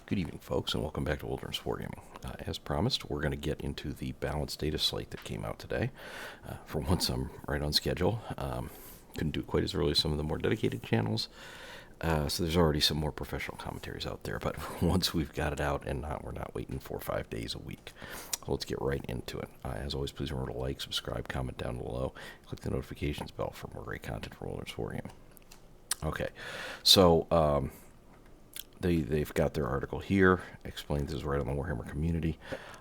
Good evening, folks, and welcome back to Wilderness Wargaming. As promised, we're going to get into the balanced data slate that came out today. For once, I'm right on schedule. Couldn't do it quite as early as some of the more dedicated channels, so there's already some more professional commentaries out there. But once we've got it out, and we're not waiting 4 or 5 days a week, so let's get right into it. As always, please remember to like, subscribe, comment down below, click the notifications bell for more great content for Wilderness Wargaming. Okay, so They've got their article here, explains this right on the Warhammer community.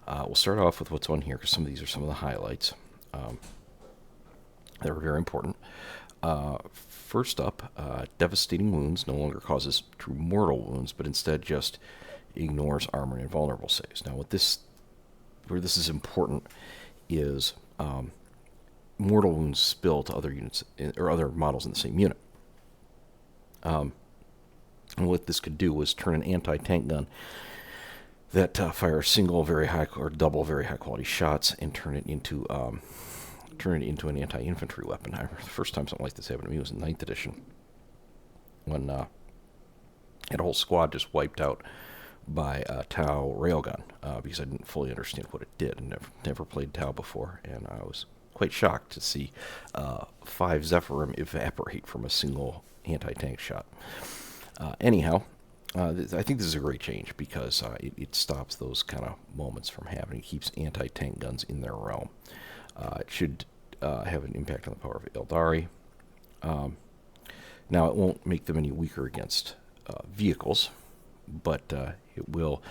We'll start off with what's on here, because some of these are some of the highlights that are very important. First up, devastating wounds no longer causes true mortal wounds, but instead just ignores armor and invulnerable saves. Now, where this is important is mortal wounds spill to other units or other models in the same unit. And what this could do was turn an anti-tank gun that fires single very high or double very high quality shots and turn it into an anti-infantry weapon. I remember the first time something like this happened to me was in 9th edition, when I had a whole squad just wiped out by a Tau railgun because I didn't fully understand what it did, and never played Tau before, and I was quite shocked to see 5 Zephyrim evaporate from a single anti-tank shot. Anyhow, I think this is a great change because it stops those kind of moments from happening. It keeps anti-tank guns in their realm. It should have an impact on the power of Aeldari. Now, it won't make them any weaker against vehicles, but it will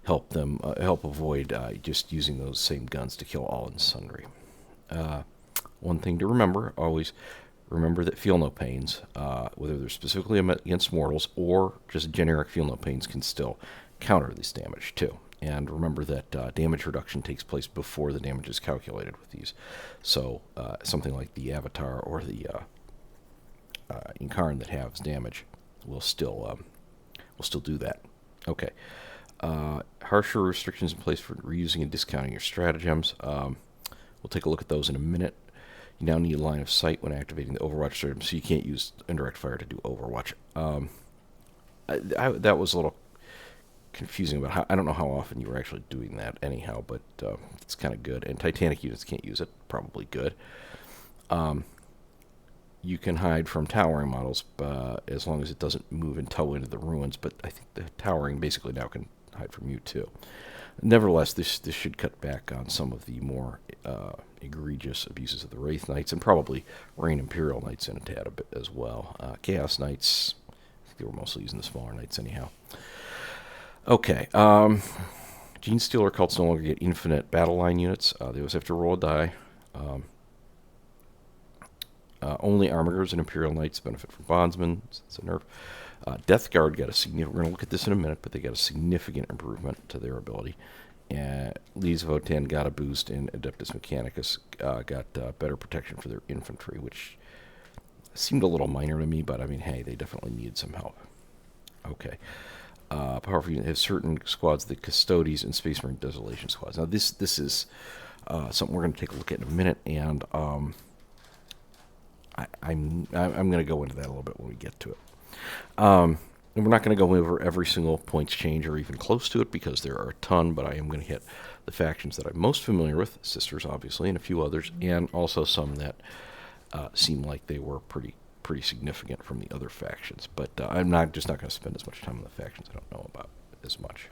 help them help avoid just using those same guns to kill all and sundry. One thing to remember, always remember that feel no pains, whether they're specifically against mortals or just generic feel no pains, can still counter this damage too. And remember that damage reduction takes place before the damage is calculated with these. So something like the Avatar or the Incarn that halves damage will still do that. Okay. Harsher restrictions in place for reusing and discounting your stratagems. We'll take a look at those in a minute. You now need a line of sight when activating the Overwatch stratagem, so you can't use indirect fire to do Overwatch. That was a little confusing about how, I don't know how often you were actually doing that anyhow, but it's kind of good. And Titanic units can't use it, probably good. You can hide from towering models as long as it doesn't move and tow into the ruins, but I think the towering basically now can hide from you too. Nevertheless, this should cut back on some of the more egregious abuses of the Wraith Knights, and probably Reign Imperial Knights in a tad a bit as well. Chaos Knights, I think they were mostly using the smaller Knights anyhow. Okay, Gene Stealer cults no longer get infinite battle line units. They always have to roll a die. Only Armigers and Imperial Knights benefit from Bondsmen. It's a nerf. Death Guard got a significant. We're going to look at this in a minute, but they got a significant improvement to their ability. And Lees Votan got a boost, and Adeptus Mechanicus got better protection for their infantry, which seemed a little minor to me, but I mean, hey, they definitely needed some help. Okay. Powerful unit has certain squads, the Custodes and Space Marine Desolation squads. Now, this is something we're going to take a look at in a minute, and I'm going to go into that a little bit when we get to it. And we're not going to go over every single points change or even close to it because there are a ton, but I am going to hit the factions that I'm most familiar with, Sisters obviously, and a few others, and also some that seem like they were pretty significant from the other factions. But I'm just not going to spend as much time on the factions I don't know about as much.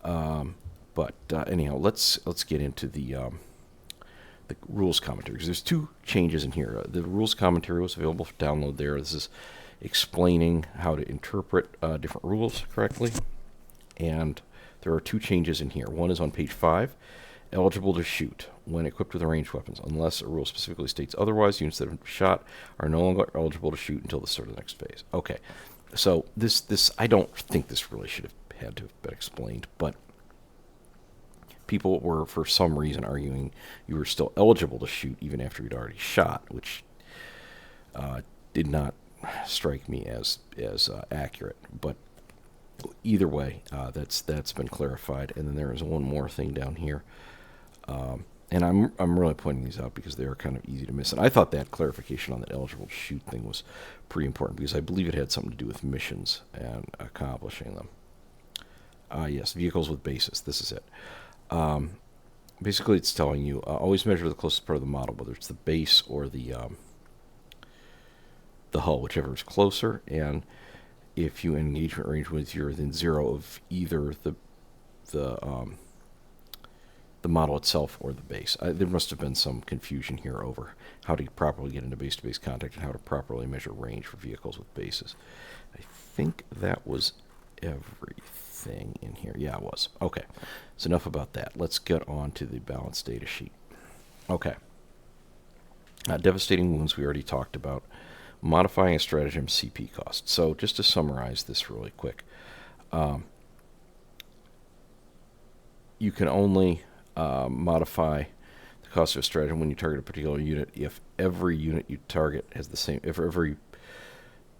But anyhow, let's get into the rules commentary, because there's 2 changes in here. The rules commentary was available for download there. This is explaining how to interpret different rules correctly, and there are 2 changes in here. One is on page 5, eligible to shoot when equipped with ranged weapons. Unless a rule specifically states otherwise, units that have shot are no longer eligible to shoot until the start of the next phase. Okay, so this I don't think this really should have had to have been explained, but people were, for some reason, arguing you were still eligible to shoot even after you'd already shot, which did not strike me as accurate. But either way, that's been clarified. And then there is one more thing down here, and I'm really pointing these out because they are kind of easy to miss. And I thought that clarification on the eligible to shoot thing was pretty important because I believe it had something to do with missions and accomplishing them. Yes, vehicles with bases. This is it. Basically, it's telling you always measure the closest part of the model, whether it's the base or the hull, whichever is closer. And if you engagement range with you're within 0 of either the model itself or the base. There must have been some confusion here over how to properly get into base-to-base contact and how to properly measure range for vehicles with bases. I think that was everything in here. Yeah, it was. Okay, so enough about that. Let's get on to the balanced data sheet. Okay. Devastating wounds we already talked about. Modifying a stratagem CP cost. So just to summarize this really quick, you can only modify the cost of a stratagem when you target a particular unit if every unit you target has the same. If every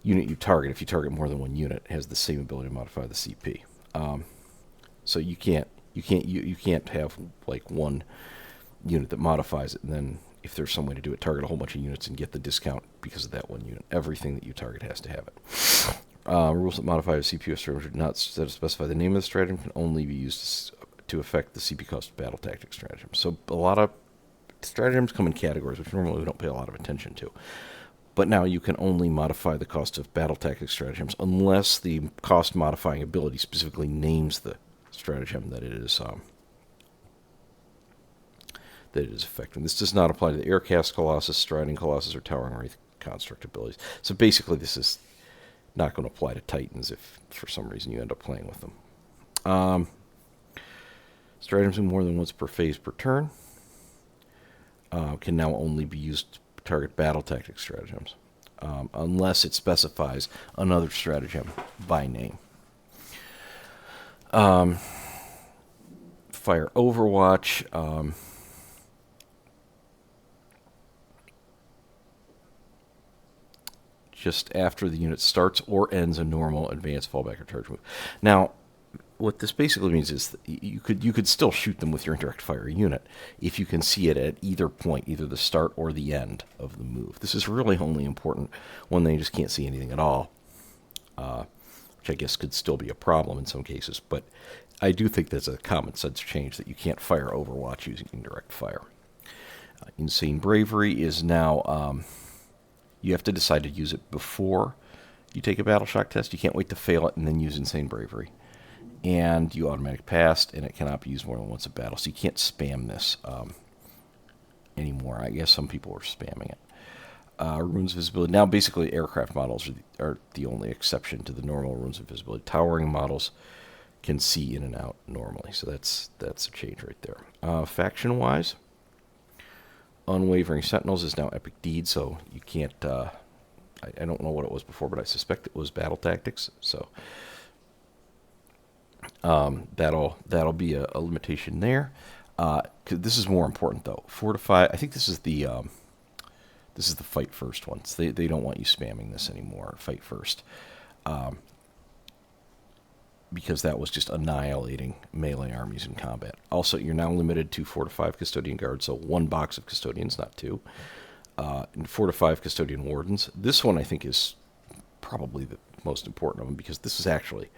unit you target, if you target more than one unit, has the same ability to modify the CP. So you can't have like one unit that modifies it, and then if there's some way to do it, target a whole bunch of units and get the discount because of that one unit. Everything that you target has to have it. Rules that modify a CP stratagem do not specify the name of the stratagem, can only be used to affect the CP cost of battle tactic stratagems. So a lot of stratagems come in categories, which normally we don't pay a lot of attention to. But now you can only modify the cost of battle tactic stratagems unless the cost modifying ability specifically names the stratagem that it is affecting. This does not apply to the Aircast Colossus, Striding Colossus, or Towering Wraith construct abilities. So basically this is not going to apply to Titans if for some reason you end up playing with them. Stratagems more than once per phase per turn can now only be used to target battle tactic stratagems unless it specifies another stratagem by name. Fire Overwatch. Just after the unit starts or ends a normal, advance, fallback, or charge move. Now, what this basically means is that you could still shoot them with your indirect fire unit if you can see it at either point, either the start or the end of the move. This is really only important when they just can't see anything at all, which I guess could still be a problem in some cases. But I do think that's a common sense change that you can't fire Overwatch using indirect fire. Insane Bravery is now... you have to decide to use it before you take a battle shock test. You can't wait to fail it and then use Insane Bravery. And you automatic passed, and it cannot be used more than once a battle. So you can't spam this anymore. I guess some people are spamming it. Runes of Visibility. Now, basically, aircraft models are the only exception to the normal Runes of Visibility. Towering models can see in and out normally. So that's a change right there. Faction-wise, Unwavering Sentinels is now Epic Deed, so you can't... I don't know what it was before, but I suspect it was Battle Tactics, so... that'll be a limitation there. 'Cause this is more important though. Fortify. I think this is the fight first one. So they don't want you spamming this anymore. Fight first, because that was just annihilating melee armies in combat. Also, you're now limited to 4 to 5 custodian guards, so 1 box of custodians, not 2. And 4 to 5 custodian wardens. This one I think is probably the most important of them because this is actually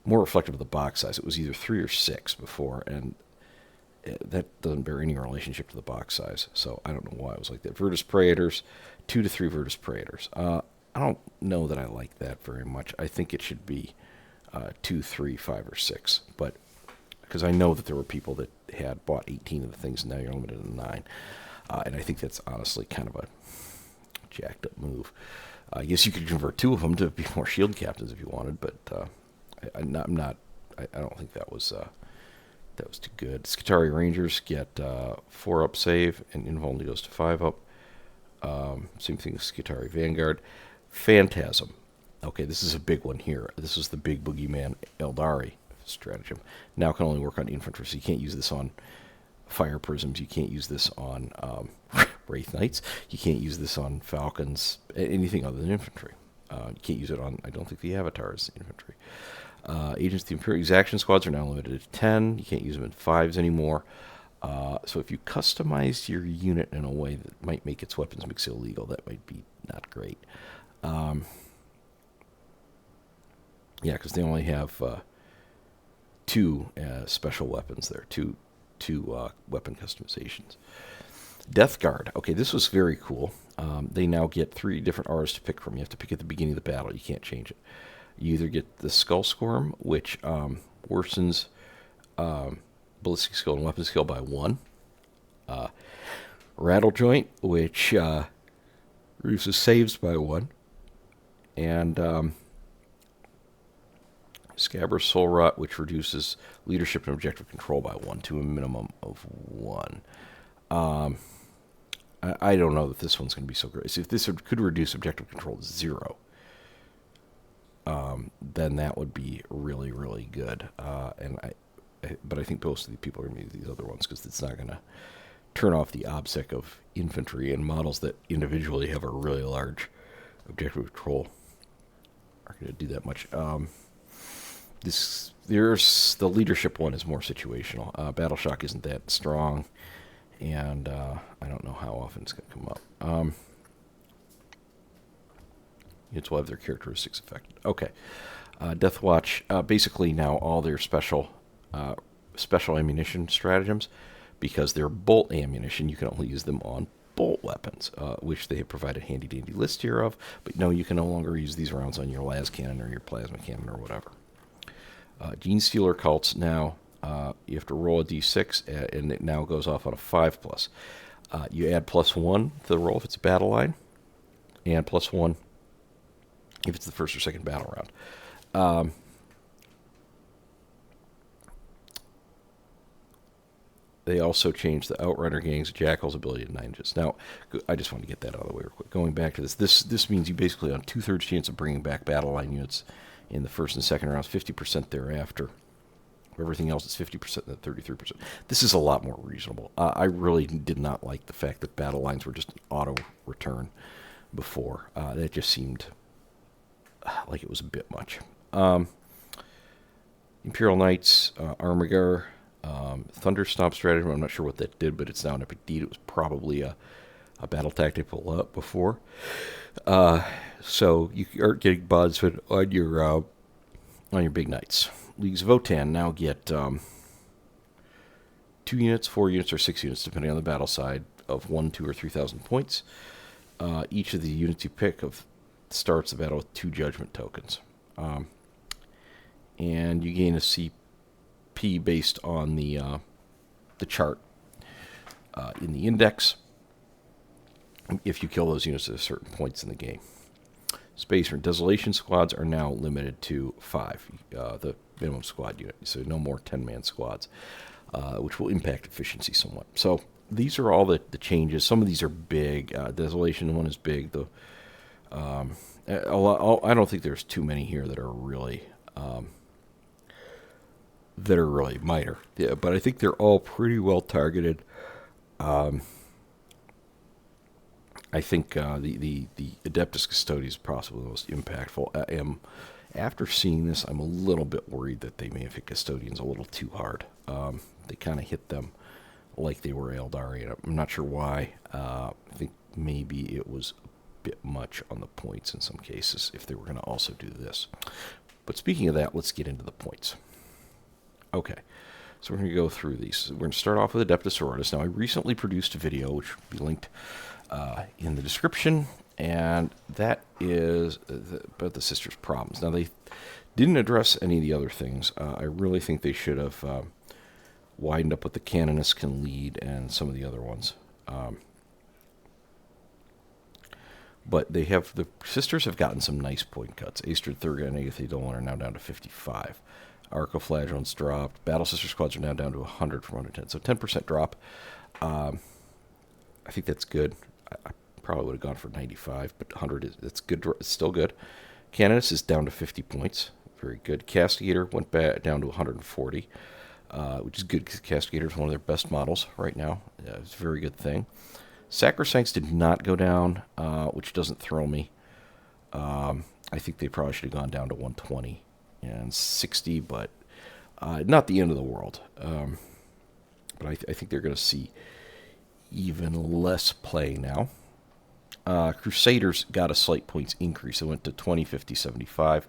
more reflective of the box size. It was either 3 or 6 before, and that doesn't bear any relationship to the box size, so I don't know why it was like that. Virtus Praetors, 2 to 3 Virtus Praetors. I don't know that I like that very much. I think it should be 2, 3, 5, or 6, but because I know that there were people that had bought 18 of the things, and now you're limited to 9, and I think that's honestly kind of a jacked up move. I guess you could convert 2 of them to be more shield captains if you wanted, but I don't think that was too good. Skitarii Rangers get 4 up save, and invulnerability goes to 5 up. Same thing with Skitarii Vanguard. Phantasm. Okay, this is a big one here. This is the big boogeyman Aeldari stratagem. Now can only work on infantry, so you can't use this on fire prisms. You can't use this on Wraith Knights. You can't use this on Falcons, anything other than infantry. You can't use it on, I don't think, the avatars infantry. Agents of the Imperial Exaction Squads are now limited to 10. You can't use them in 5s anymore. So if you customize your unit in a way that might make its weapons mix illegal, that might be not great. Yeah, because they only have two special weapons there, two weapon customizations. Death Guard. Okay, this was very cool. They now get 3 different R's to pick from. You have to pick at the beginning of the battle. You can't change it. You either get the Skull Squirm, which worsens ballistic skill and weapon skill by 1. Rattle Joint, which reduces saves by 1. And Scabrous Soul Rot, which reduces leadership and objective control by 1 to a minimum of 1. I don't know that this one's going to be so great. So if this could reduce objective control to 0, then that would be really, really good. But I think most of the people are going to use these other ones because it's not going to turn off the obsec of infantry, and models that individually have a really large objective control aren't going to do that much. There's the leadership one is more situational. Battle Shock isn't that strong, and I don't know how often it's going to come up. Units will have their characteristics affected. Okay. Death Watch, basically now all their special ammunition stratagems, because they're bolt ammunition, you can only use them on bolt weapons, which they have provided a handy-dandy list here of, but no, you can no longer use these rounds on your las cannon or your plasma cannon or whatever. Gene Stealer cults, now you have to roll a d6, and it now goes off on a 5+. You add +1 to the roll if it's a battle line, and +1 if it's the first or second battle round. They also changed the Outrunner Gang's Jackal's ability to 9 inches. Now, I just want to get that out of the way real quick. Going back to this means you basically have a 2/3 chance of bringing back battle line units in the first and second rounds, 50% thereafter. For everything else, it's 50% and 33%. This is a lot more reasonable. I really did not like the fact that battle lines were just an auto return before. That just seemed like it was a bit much. Imperial Knights, Armiger, Thunder Stomp stratagem. I'm not sure what that did, but it's now an epic deed. It was probably a battle tactic pull up before. So you aren't getting buds on your big knights. Leagues of Votann now get 2 units, 4 units, or 6 units, depending on the battle side, of 1, 2, or 3,000 points. Each of the units you pick starts the battle with 2 judgment tokens. And you gain a CP based on the chart in the index if you kill those units at certain points in the game. Spacer and Desolation squads are now limited to 5, the minimum squad unit, so no more 10-man squads, which will impact efficiency somewhat. So these are all the changes. Some of these are big. Desolation one is big. I don't think there's too many here that are really minor. Yeah, but I think they're all pretty well targeted. I think the Adeptus Custodes is possibly the most impactful. After seeing this, I'm a little bit worried that they may have hit Custodians a little too hard. They kind of hit them like they were Aeldari, and I'm not sure why. I think maybe it was a bit much on the points in some cases if they were going to also do this. But speaking of that, let's get into the points. Okay, so we're going to go through these. We're going to start off with Adeptus Sororitas. Now, I recently produced a video, which will be linked in the description, and that is about the Sisters' problems. Now, they didn't address any of the other things. I really think they should have widened up what the Canonists can lead and some of the other ones. But the Sisters have gotten some nice point cuts. Aestrid, Thurga, and Agatha Dolan are now down to 55. Arcoflagellant's dropped. Battle Sister squads are now down to 100 from 110. So 10% drop. I think that's good. I probably would have gone for 95, but 100 that's good. It's still good. Canonist is down to 50 points. Very good. Castigator went back down to 140, which is good because Castigator is one of their best models right now. It's a very good thing. Sacrosancts did not go down, which doesn't thrill me. I think they probably should have gone down to 120 and 60, but not the end of the world. But I think they're going to see even less play now. Crusaders got a slight points increase. It went to 20, 50, 75.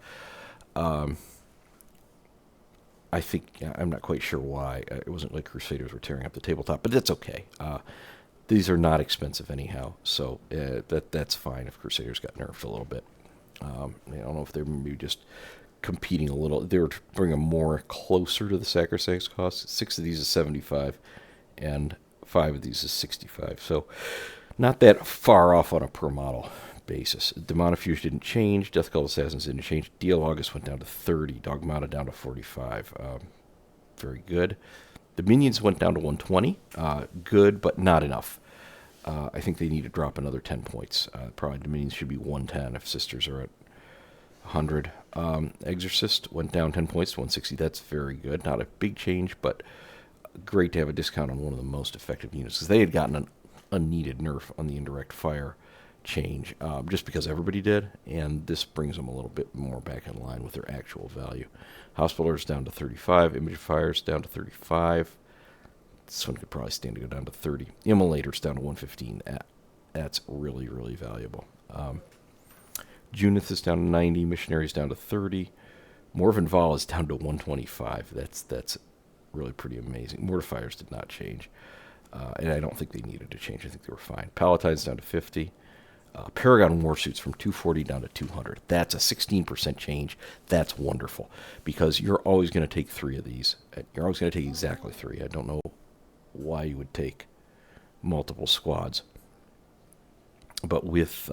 I think I'm not quite sure why. It wasn't like Crusaders were tearing up the tabletop, but that's okay. These are not expensive anyhow, so that's fine if Crusaders got nerfed a little bit. I don't know if they're maybe just competing a little. They were bringing more closer to the Sacrosanct's cost. 6 of these is 75, and 5 of these is 65. So not that far off on a per model basis. Demonofuge didn't change. Death Cult Assassins didn't change. Dialogus went down to 30. Dogmata down to 45. Very good. The minions went down to 120. Good, but not enough. I think they need to drop another 10 points. Probably the minions should be 110 if sisters are at 100. Exorcist went down 10 points to 160. That's very good. Not a big change, but great to have a discount on one of the most effective units, because they had gotten an unneeded nerf on the indirect fire change, just because everybody did, and this brings them a little bit more back in line with their actual value. Hospitallers down to 35. Image Fires down to 35. This one could probably stand to go down to 30. Immolators down to 115. That's really, really valuable. Junith is down to 90. Missionaries down to 30. Morvenval is down to 125. That's really pretty amazing. Mortifiers did not change. And I don't think they needed to change. I think they were fine. Palatines down to 50. Paragon Warsuits from 240 down to 200. That's a 16% change. That's wonderful, because you're always going to take 3 of these. You're always going to take exactly 3. I don't know why you would take multiple squads. But with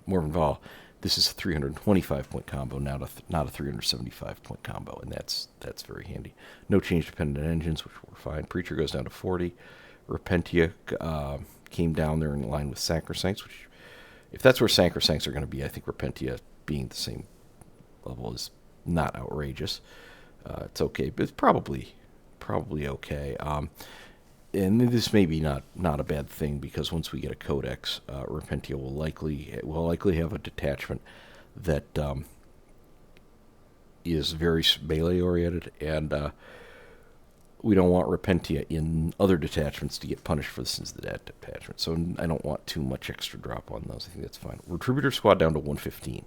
Morvenval, this is a 325-point combo, not a 375-point combo, and that's very handy. No change dependent engines, which were fine. Preacher goes down to 40. Repentia came down there in line with Sacrosancts, which, if that's where Sacrosancts are going to be, I think Repentia being the same level is not outrageous. It's okay, but it's probably okay. And this may be not a bad thing, because once we get a codex, Repentia will likely have a detachment that is very melee oriented, and we don't want Repentia in other detachments to get punished for the sins of that detachment. So I don't want too much extra drop on those. I think that's fine. Retributor Squad down to 115.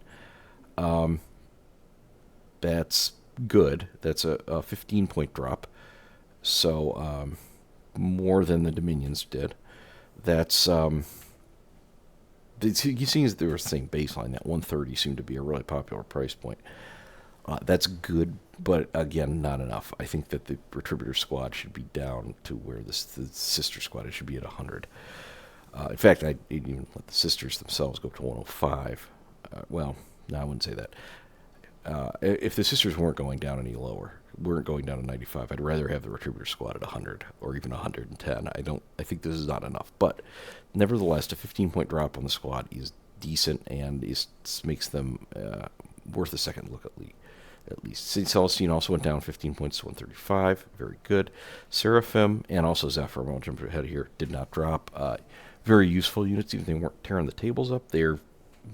That's good. That's a 15-point drop. So more than the Dominions did. That's you see, as they were saying, baseline, that 130 seemed to be a really popular price point. That's good, but again, not enough. I think that the Retributor Squad should be down to where the Sister Squad, it should be at 100. In fact, I'd even let the Sisters themselves go up to 105. Well, no, I wouldn't say that. If the Sisters weren't going down any lower, weren't going down to 95, I'd rather have the Retributor Squad at 100 or even 110. I think this is not enough. But nevertheless, a 15-point drop on the squad is decent, and makes them worth a second look at least. St. Celestine also went down 15 points to 135. Very good. Seraphim and also Zephyr, I'll jump ahead here, did not drop. Very useful units, even if they weren't tearing the tables up. Their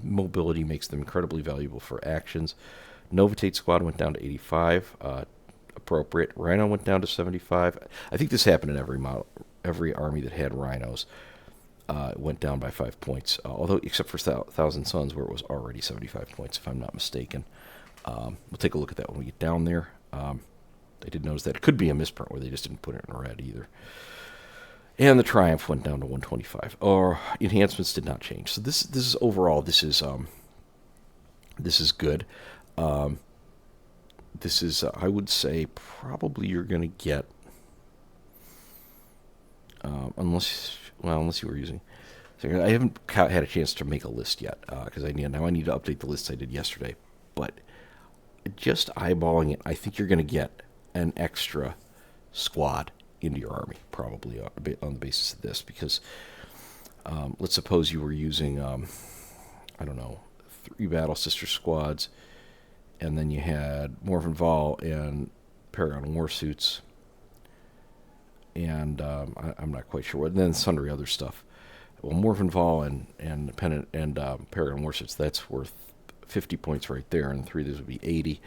mobility makes them incredibly valuable for actions. Novitate Squad went down to 85. Appropriate. Rhino went down to 75. I think this happened in every army that had rhinos. Went down by 5 points, although except for Thousand Suns, where it was already 75 points, if I'm not mistaken. We'll take a look at that when we get down there. I did notice that it could be a misprint where they just didn't put it in red either. And the Triumph went down to 125. Or enhancements did not change. So this is overall, this is good. This is I would say probably you're going to get, unless you were using. So I haven't had a chance to make a list yet, because I need to update the lists I did yesterday. But just eyeballing it, I think you're going to get an extra squad into your army, probably on the basis of this, because let's suppose you were using, 3 Battle Sister Squads, and then you had Morvenval and Paragon Warsuits, and I'm not quite sure what, and then sundry other stuff. Well, Morvenval and Paragon Warsuits, that's worth 50 points right there, and 3 of these would be 80.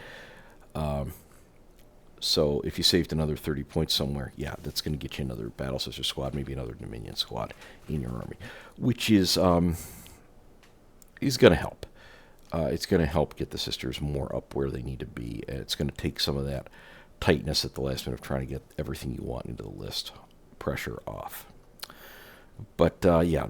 So if you saved another 30 points somewhere, yeah, that's going to get you another Battle Sister Squad, maybe another Dominion Squad in your army, which is going to help. It's going to help get the Sisters more up where they need to be. It's going to take some of that tightness at the last minute of trying to get everything you want into the list. Pressure off. But yeah,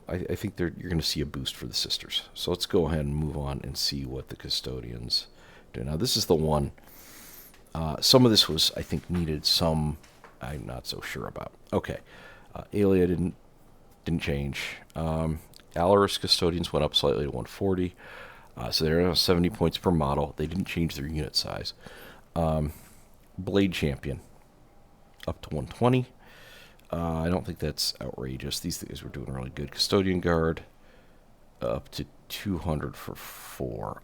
I think you're going to see a boost for the sisters. So let's go ahead and move on and see what the custodians do. Now this is the one. Some of this was, I think, needed. Some I'm not so sure about. Okay, Aelia didn't change. Aeldari's custodians went up slightly to 140. So they're now 70 points per model. They didn't change their unit size. Blade Champion up to 120. I don't think that's outrageous. These guys were doing really good. Custodian Guard up to 200 for 4.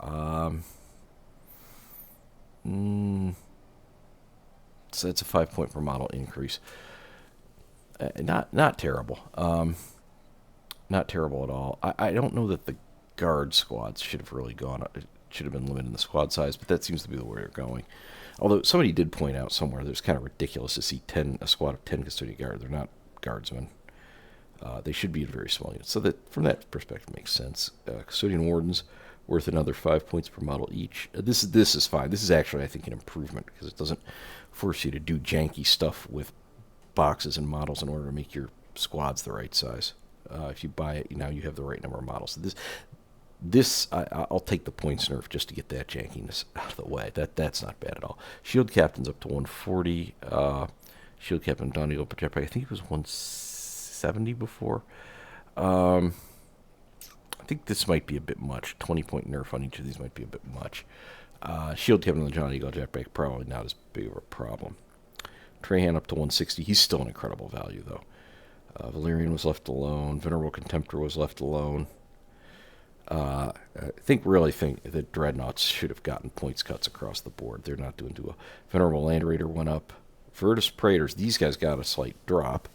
So that's a 5 point per model increase. Not terrible. Not terrible at all. I don't know that the guard squads should have really gone up. It should have been limited in the squad size, but that seems to be the way they're going. Although somebody did point out somewhere that it's kind of ridiculous to see a squad of 10 custodian guard. They're not guardsmen. They should be in very small units. So that, from that perspective, makes sense. Custodian wardens worth another 5 points per model each. This is fine. This is actually, I think, an improvement because it doesn't force you to do janky stuff with boxes and models in order to make your squads the right size. If you buy it, now you have the right number of models. So I'll take the points nerf just to get that jankiness out of the way. That's not bad at all. Shield Captain's up to 140. Shield Captain Donnie Opachepa, I think he was 170 before. I think this might be a bit much. 20-point nerf on each of these might be a bit much. Shield Captain and John Eagle Jetpack, probably not as big of a problem. Trahan up to 160. He's still an incredible value, though. Valerian was left alone. Venerable Contemptor was left alone. I really think that Dreadnoughts should have gotten points cuts across the board. They're not doing too well. Venerable Land Raider went up. Virtus Praetors, these guys got a slight drop.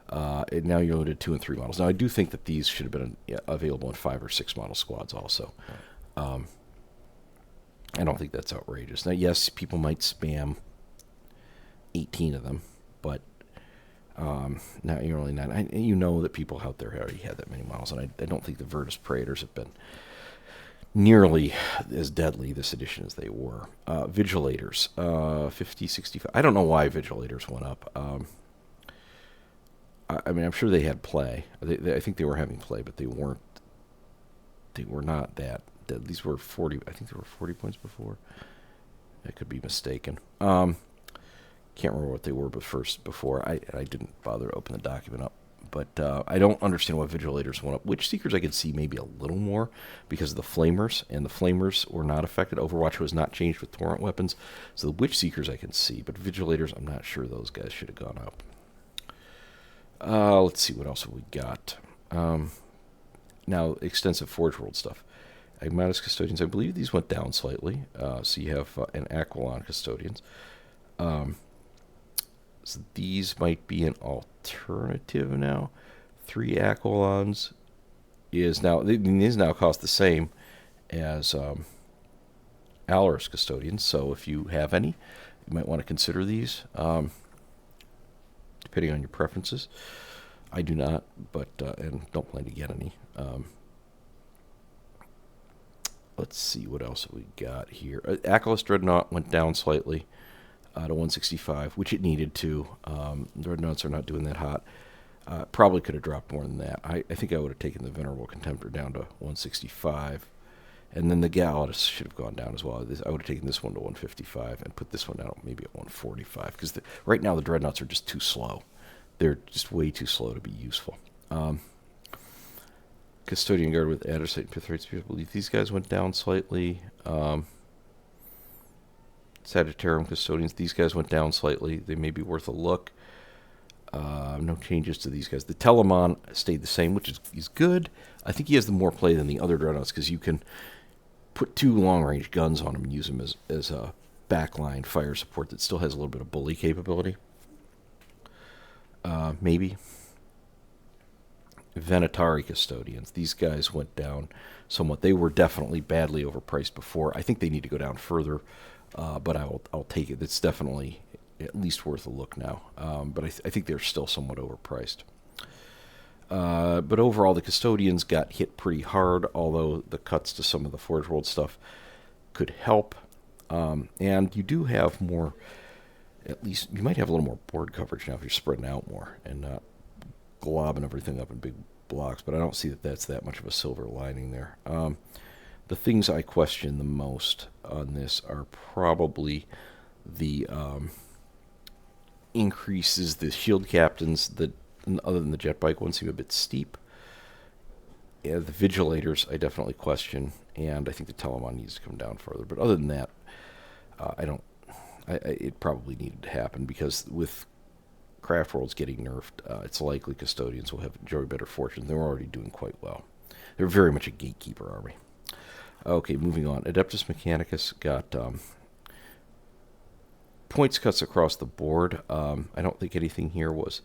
And now you're limited to 2 and 3 models. Now, I do think that these should have been available in 5 or 6 model squads also. I don't think that's outrageous. Now, yes, people might spam 18 of them, but not really not. You know that people out there already had that many models, and I don't think the Virtus Praetors have been nearly as deadly this edition as they were. Vigilators, 50, 65. I don't know why Vigilators went up. I mean, I'm sure they had play. I think they were having play, but they weren't. They were not that. These were 40. I think they were 40 points before. I could be mistaken. Can't remember what they were before. I didn't bother to open the document up. But I don't understand why Vigilators went up. Witch Seekers I could see maybe a little more because of the Flamers, and the Flamers were not affected. Overwatch was not changed with Torrent weapons. So the Witch Seekers I can see, but Vigilators, I'm not sure those guys should have gone up. Let's see, what else have we got? Now, extensive Forge World stuff. Agmatis Custodians, I believe these went down slightly. So you have an Aquilon Custodians. So these might be an alternative now. 3 Aquilons these now cost the same as Aeldari's Custodians. So if you have any, you might want to consider these, depending on your preferences. I do not, but and don't plan to get any. Let's see what else we got here. Achilles Dreadnought went down slightly to 165, which it needed to. Dreadnoughts are not doing that hot. Probably could have dropped more than that. I think I would have taken the Venerable Contemptor down to 165. And then the Galatus should have gone down as well. I would have taken this one to 155 and put this one down maybe at 145. Because right now the Dreadnoughts are just too slow. They're just way too slow to be useful. Custodian Guard with Addersite and Pithright Spears, I believe these guys went down slightly. Sagittarium Custodians, these guys went down slightly. They may be worth a look. No changes to these guys. The Telemon stayed the same, which is good. I think he has the more play than the other Dreadnoughts because you can put 2 long-range guns on him and use him as a backline fire support that still has a little bit of bully capability. Maybe. Venatari Custodians. These guys went down somewhat. They were definitely badly overpriced before. I think they need to go down further, but I'll take it. It's definitely at least worth a look now. But I think they're still somewhat overpriced. But overall, the Custodians got hit pretty hard, although the cuts to some of the Forge World stuff could help. And you do have more At least you might have a little more board coverage now if you're spreading out more and not globbing everything up in big blocks, but I don't see that that's that much of a silver lining there. The things I question the most on this are probably the increases. The shield captains, that other than the jet bike ones, seem a bit steep. Yeah, the vigilators I definitely question, and I think the Telemon needs to come down further. But other than that, I don't. It probably needed to happen because with Craft Worlds getting nerfed, it's likely Custodians will enjoy better fortune. They're already doing quite well. They're very much a gatekeeper army. Okay, moving on. Adeptus Mechanicus got points cuts across the board. I don't think anything here was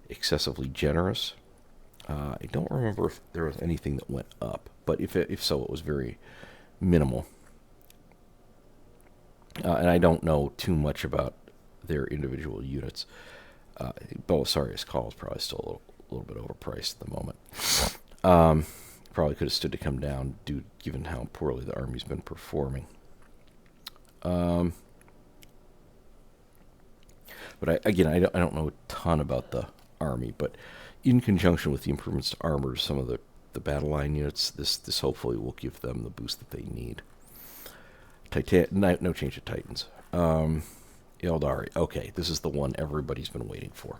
excessively generous. I don't remember if there was anything that went up, but if so, it was very minimal. And I don't know too much about their individual units. Belisarius Call is probably still a little bit overpriced at the moment. Probably could have stood to come down, given how poorly the army's been performing. But I don't know a ton about the army, but in conjunction with the improvements to armor, some of the battle line units, this hopefully will give them the boost that they need. No change to Titans. Aeldari. Okay, this is the one everybody's been waiting for.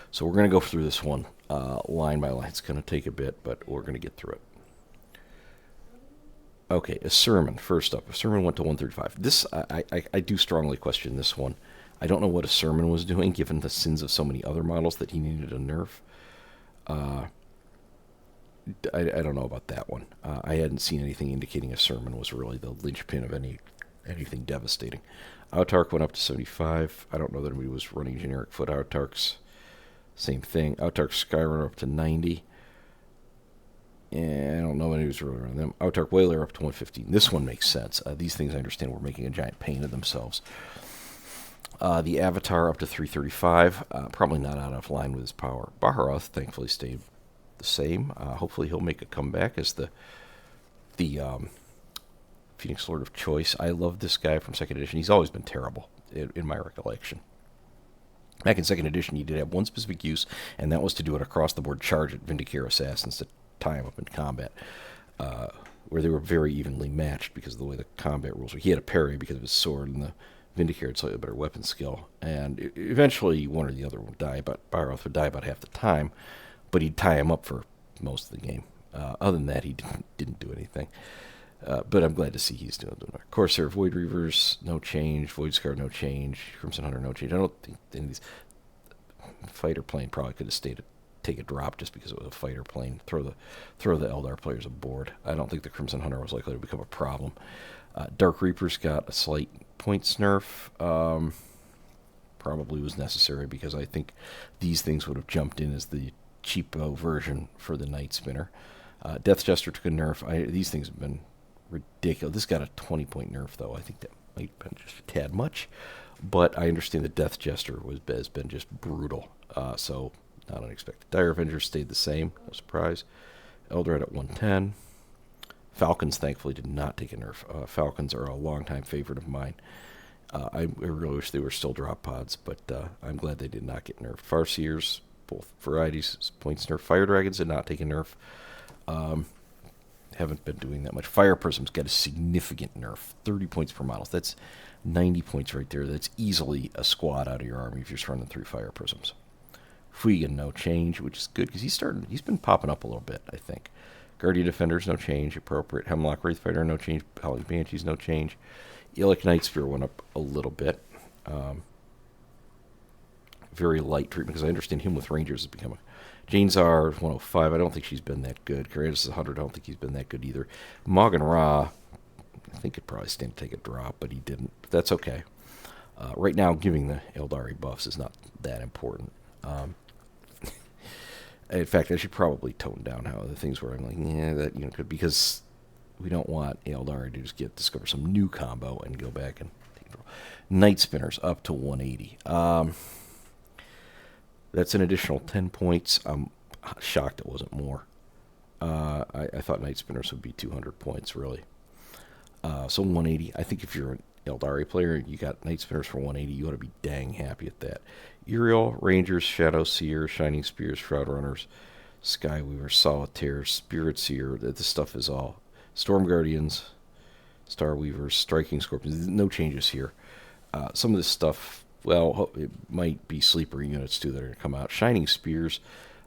So we're going to go through this one line by line. It's going to take a bit, but we're going to get through it. Okay, a sermon. First up, a sermon went to 135. This I do strongly question this one. I don't know what a sermon was doing, given the sins of so many other models that he needed a nerf. I don't know about that one. I hadn't seen anything indicating a sermon was really the linchpin of anything devastating. Autarch went up to 75. I don't know that anybody was running generic foot Autarchs. Same thing. Autarch Skyrunner up to 90. And I don't know anybody was really running them. Autarch Whaler up to 115. This one makes sense. These things, I understand, were making a giant pain of themselves. The Avatar up to 335. Probably not out of line with his power. Baharoth thankfully stayed the same. Hopefully he'll make a comeback as the Phoenix Lord of Choice. I love this guy from 2nd edition. He's always been terrible, in my recollection. Back in 2nd edition, he did have one specific use, and that was to do an across-the-board charge at Vindicare Assassins to tie him up in combat, where they were very evenly matched because of the way the combat rules were. He had a parry because of his sword, and the Vindicare had slightly better weapon skill. And eventually, one or the other would die, but Baharoth would die about half the time, but he'd tie him up for most of the game. Other than that, he didn't do anything. But I'm glad to see he's doing it. Corsair, Void Reavers, no change. Void Scar, no change. Crimson Hunter, no change. I don't think any of these fighter plane probably could have take a drop just because it was a fighter plane. Throw the Eldar players aboard. I don't think the Crimson Hunter was likely to become a problem. Dark Reapers got a slight points nerf. Probably was necessary because I think these things would have jumped in as the cheapo version for the Night Spinner. Death Jester took a nerf. These things have been ridiculous. This got a 20-point nerf, though. I think that might have been just a tad much. But I understand the Death Jester has been just brutal. So, not unexpected. Dire Avenger stayed the same. No surprise. Eldred at 110. Falcons, thankfully, did not take a nerf. Falcons are a longtime favorite of mine. I really wish they were still drop pods, but I'm glad they did not get nerfed. Farseers, both varieties, points nerf. Fire Dragons did not take a nerf. Haven't been doing that much. Fire Prisms got a significant nerf. 30 points per model. That's 90 points right there. That's easily a squad out of your army if you're just running 3 Fire Prisms. Fuigan, no change, which is good because he's been popping up a little bit, I think. Guardian Defenders, no change. Appropriate. Hemlock Wraithfighter, no change. Howling Banshees, no change. Eolic Nightspear went up a little bit. Very light treatment because I understand him with Rangers has become a... Jane Czar, 105. I don't think she's been that good. Karatus is 100. I don't think he's been that good either. Morgan Ra, I think could probably stand to take a drop, but he didn't. But that's okay. Right now, giving the Aeldari buffs is not that important. In fact, I should probably tone down how the things where I'm like, yeah, that could, because we don't want Aeldari to just discover some new combo and go back and take it. Night Spinners up to 180. That's an additional 10 points. I'm shocked it wasn't more. I thought Night Spinners would be 200 points, really. So 180. I think if you're Aeldari player, you got Night Spinners for 180. You ought to be dang happy at that. Uriel, Rangers, Shadow Seer, Shining Spears, Shroud Runners, Skyweaver, Solitaire, Spirit Seer. This stuff is all Storm Guardians, Star Weavers, Striking Scorpions. No changes here. Some of this stuff, well, it might be sleeper units too that are going to come out. Shining Spears,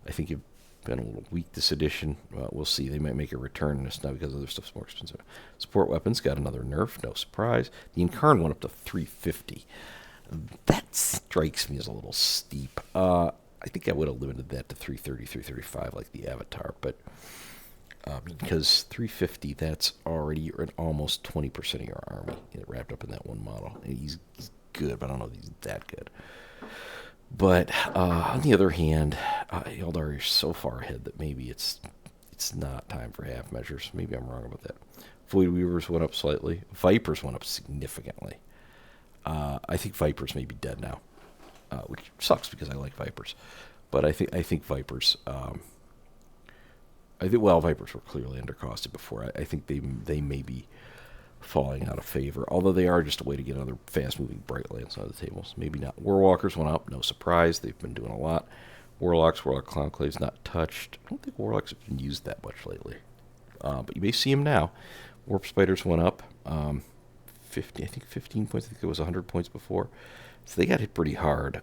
I think have been a little weak this edition. We'll see. They might make a return in this now because other stuff's more expensive. Support weapons got another nerf, no surprise. The Incarn went up to 350. That strikes me as a little steep. I think I would have limited that to 330, 335 like the Avatar, but because 350, that's already almost 20% of your army wrapped up in that one model. And he's good, but I don't know if he's that good. But on the other hand, Aeldari are so far ahead that maybe it's not time for half measures. Maybe I'm wrong about that. Void Weavers went up slightly. Vipers went up significantly. I think Vipers may be dead now, which sucks because I like Vipers. But I think Vipers. Vipers were clearly undercosted before. I think they may be falling out of favor, although they are just a way to get other fast-moving Bright Lands on the tables. Maybe not. Warwalkers went up, no surprise. They've been doing a lot. Warlock Clonclave's not touched. I don't think Warlocks have been used that much lately, but you may see them now. Warp Spiders went up 50. I think 15 points. I think it was 100 points before, so they got hit pretty hard.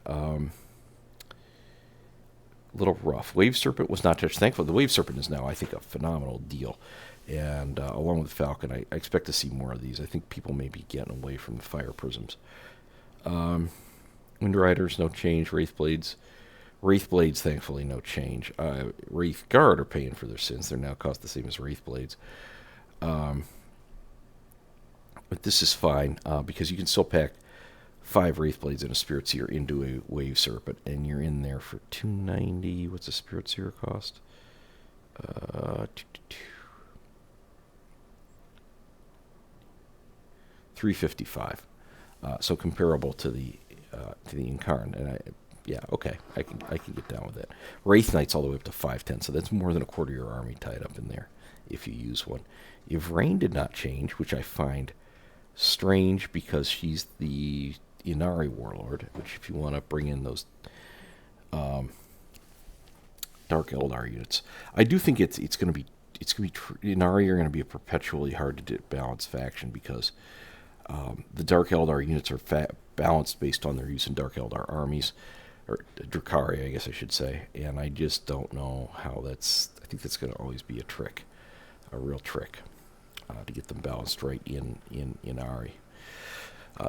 Little rough. Wave Serpent was not touched. Thankfully, the Wave Serpent is now, I think, a phenomenal deal. And along with Falcon, I expect to see more of these. I think people may be getting away from the Fire Prisms. Wind Riders, no change. Wraithblades, thankfully, no change. Wraith Guard are paying for their sins. They're now cost the same as Wraithblades. But this is fine because you can still pack 5 Wraithblades and a Spirit Seer into a Wave Serpent, and you're in there for 290. What's a Spirit Seer cost? 355. So comparable to the Incarn, and I can get down with that. Wraith Knights all the way up to 510, so that's more than a quarter of your army tied up in there if you use one. Yvraine did not change, which I find strange because she's the Inari Warlord, which if you want to bring in those Dark Eldar units, I do think it's going to be Inari are going to be a perpetually hard to balance faction because the Dark Eldar units are balanced based on their use in Dark Eldar armies, or Drukhari, I guess I should say, and I just don't know how that's. I think that's going to always be a trick, a real trick, to get them balanced right in Inari.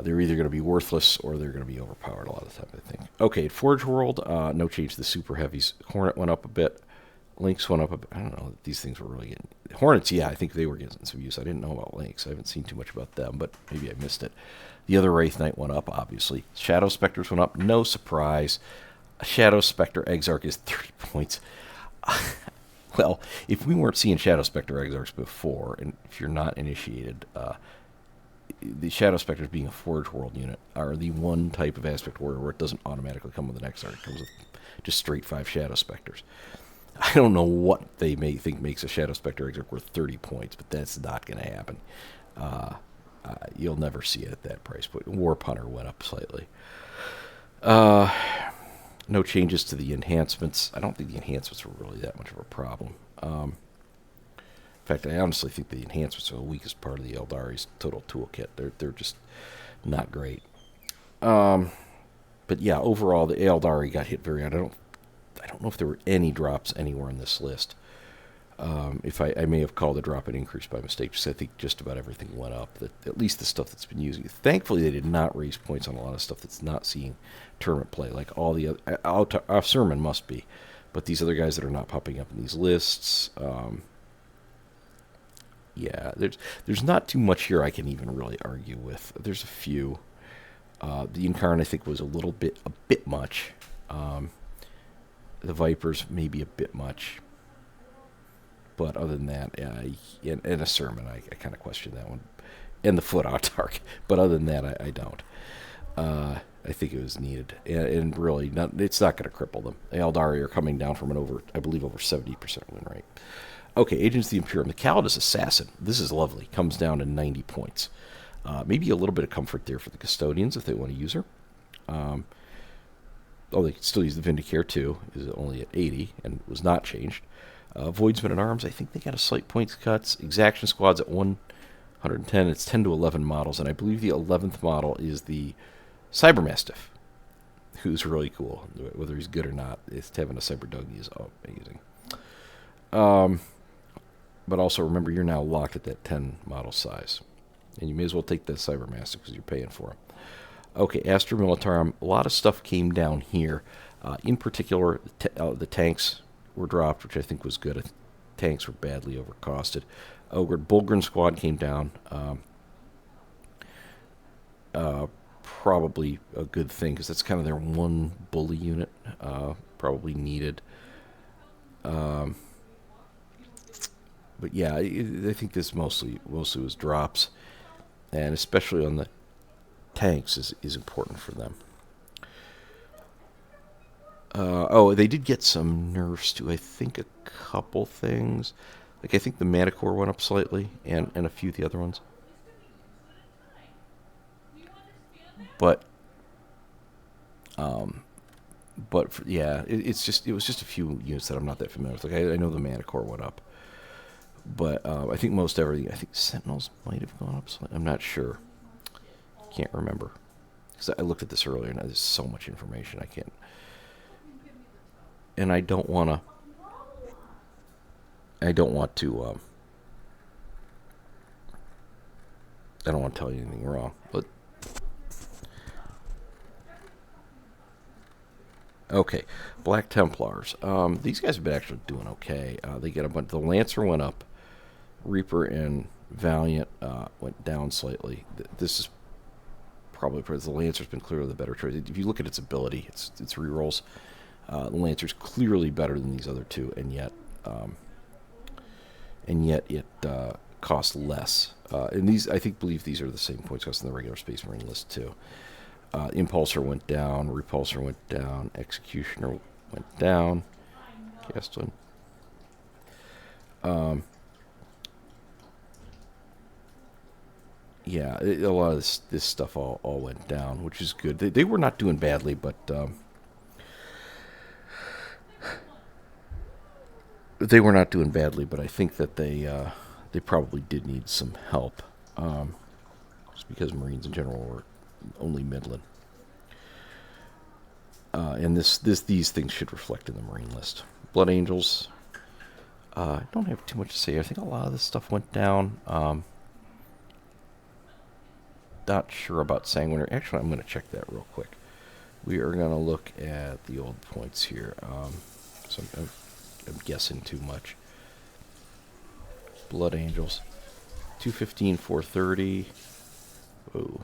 They're either going to be worthless or they're going to be overpowered a lot of the time, I think. Okay, at Forge World, no change to the Super Heavies. Hornet went up a bit. Lynx went up a bit. I don't know that these things were really getting... Hornets, yeah, I think they were getting some use. I didn't know about Lynx. I haven't seen too much about them, but maybe I missed it. The other Wraith Knight went up, obviously. Shadow Spectres went up. No surprise. A Shadow Spectre Exarch is 30 points. Well, if we weren't seeing Shadow Spectre Exarchs before, and if you're not initiated... the Shadow Spectres being a Forge World unit are the one type of Aspect Warrior where it doesn't automatically come with an Exarch. It comes with just straight 5 Shadow Spectres. I don't know what they may think makes a Shadow Spectre Exarch worth 30 points, but that's not going to happen. You'll never see it at that price point. Warp Hunter went up slightly. No changes to the enhancements. I don't think the enhancements were really that much of a problem. In fact, I honestly think the enhancements are the weakest part of the Aeldari's total toolkit. They're just not great. But yeah, overall, the Aeldari got hit very hard. I don't know if there were any drops anywhere in this list. If I may have called a drop an increase by mistake, because I think just about everything went up. At least the stuff that's been using it. Thankfully, they did not raise points on a lot of stuff that's not seeing tournament play, like all the other. Sermon must be, but these other guys that are not popping up in these lists. Yeah, there's not too much here I can even really argue with. There's a few. The Incarn, I think, was a bit much. The Vipers maybe a bit much. But other than that, and a Sermon, I kind of question that one. And the Foot Autarch. But other than that, I don't. I think it was needed. And really, it's not going to cripple them. The Aeldari are coming down from over 70% win rate. Okay, Agents of the Imperium. The Calidus Assassin. This is lovely. Comes down to 90 points. Maybe a little bit of comfort there for the custodians if they want to use her. Oh, they can still use the Vindicare too. Is only at 80 and was not changed. Voidsmen at Arms, I think they got a slight points cuts. Exaction Squad's at 110. It's 10 to 11 models, and I believe the 11th model is the Cybermastiff, who's really cool. Whether he's good or not, it's having a Cyber Dougie is amazing. But also remember, you're now locked at that 10 model size, and you may as well take the Cybermastiff because you're paying for him. Okay, Astra Militarum. A lot of stuff came down here. In particular, the tanks were dropped, which I think was good. Tanks were badly overcosted. Bulgren Squad came down. Probably a good thing because that's kind of their one bully unit. Probably needed. But yeah, I think this mostly was drops, and especially on the tanks is important for them. They did get some nerfs to, I think, a couple things. Like, I think the Manticore went up slightly, and a few of the other ones. But yeah, it was just a few units that I'm not that familiar with. Like, I know the Manticore went up. But I think most everything, I think Sentinels might have gone up slightly. I'm not sure. Can't remember. Because I looked at this earlier, and there's so much information I can't. And I don't want to. I don't want to tell you anything wrong. But okay, Black Templars. These guys have been actually doing okay. They get a bunch. The Lancer went up. Reaper and Valiant went down slightly. This is probably because the Lancer's been clearly the better choice. If you look at its ability, its rerolls, the Lancer's clearly better than these other two, and yet it costs less. And these, I believe these are the same points cost in the regular Space Marine list too. Impulsor went down, Repulsor went down, Executioner went down, Castellan. Yeah, a lot of this stuff all went down, which is good. They were not doing badly, but I think that they probably did need some help, just because Marines in general were only middling. And these things should reflect in the Marine list. Blood Angels. I don't have too much to say. I think a lot of this stuff went down. Not sure about Sanguinary. Actually, I'm going to check that real quick. We are going to look at the old points here. So I'm guessing too much. Blood Angels. 215, 430. Whoa.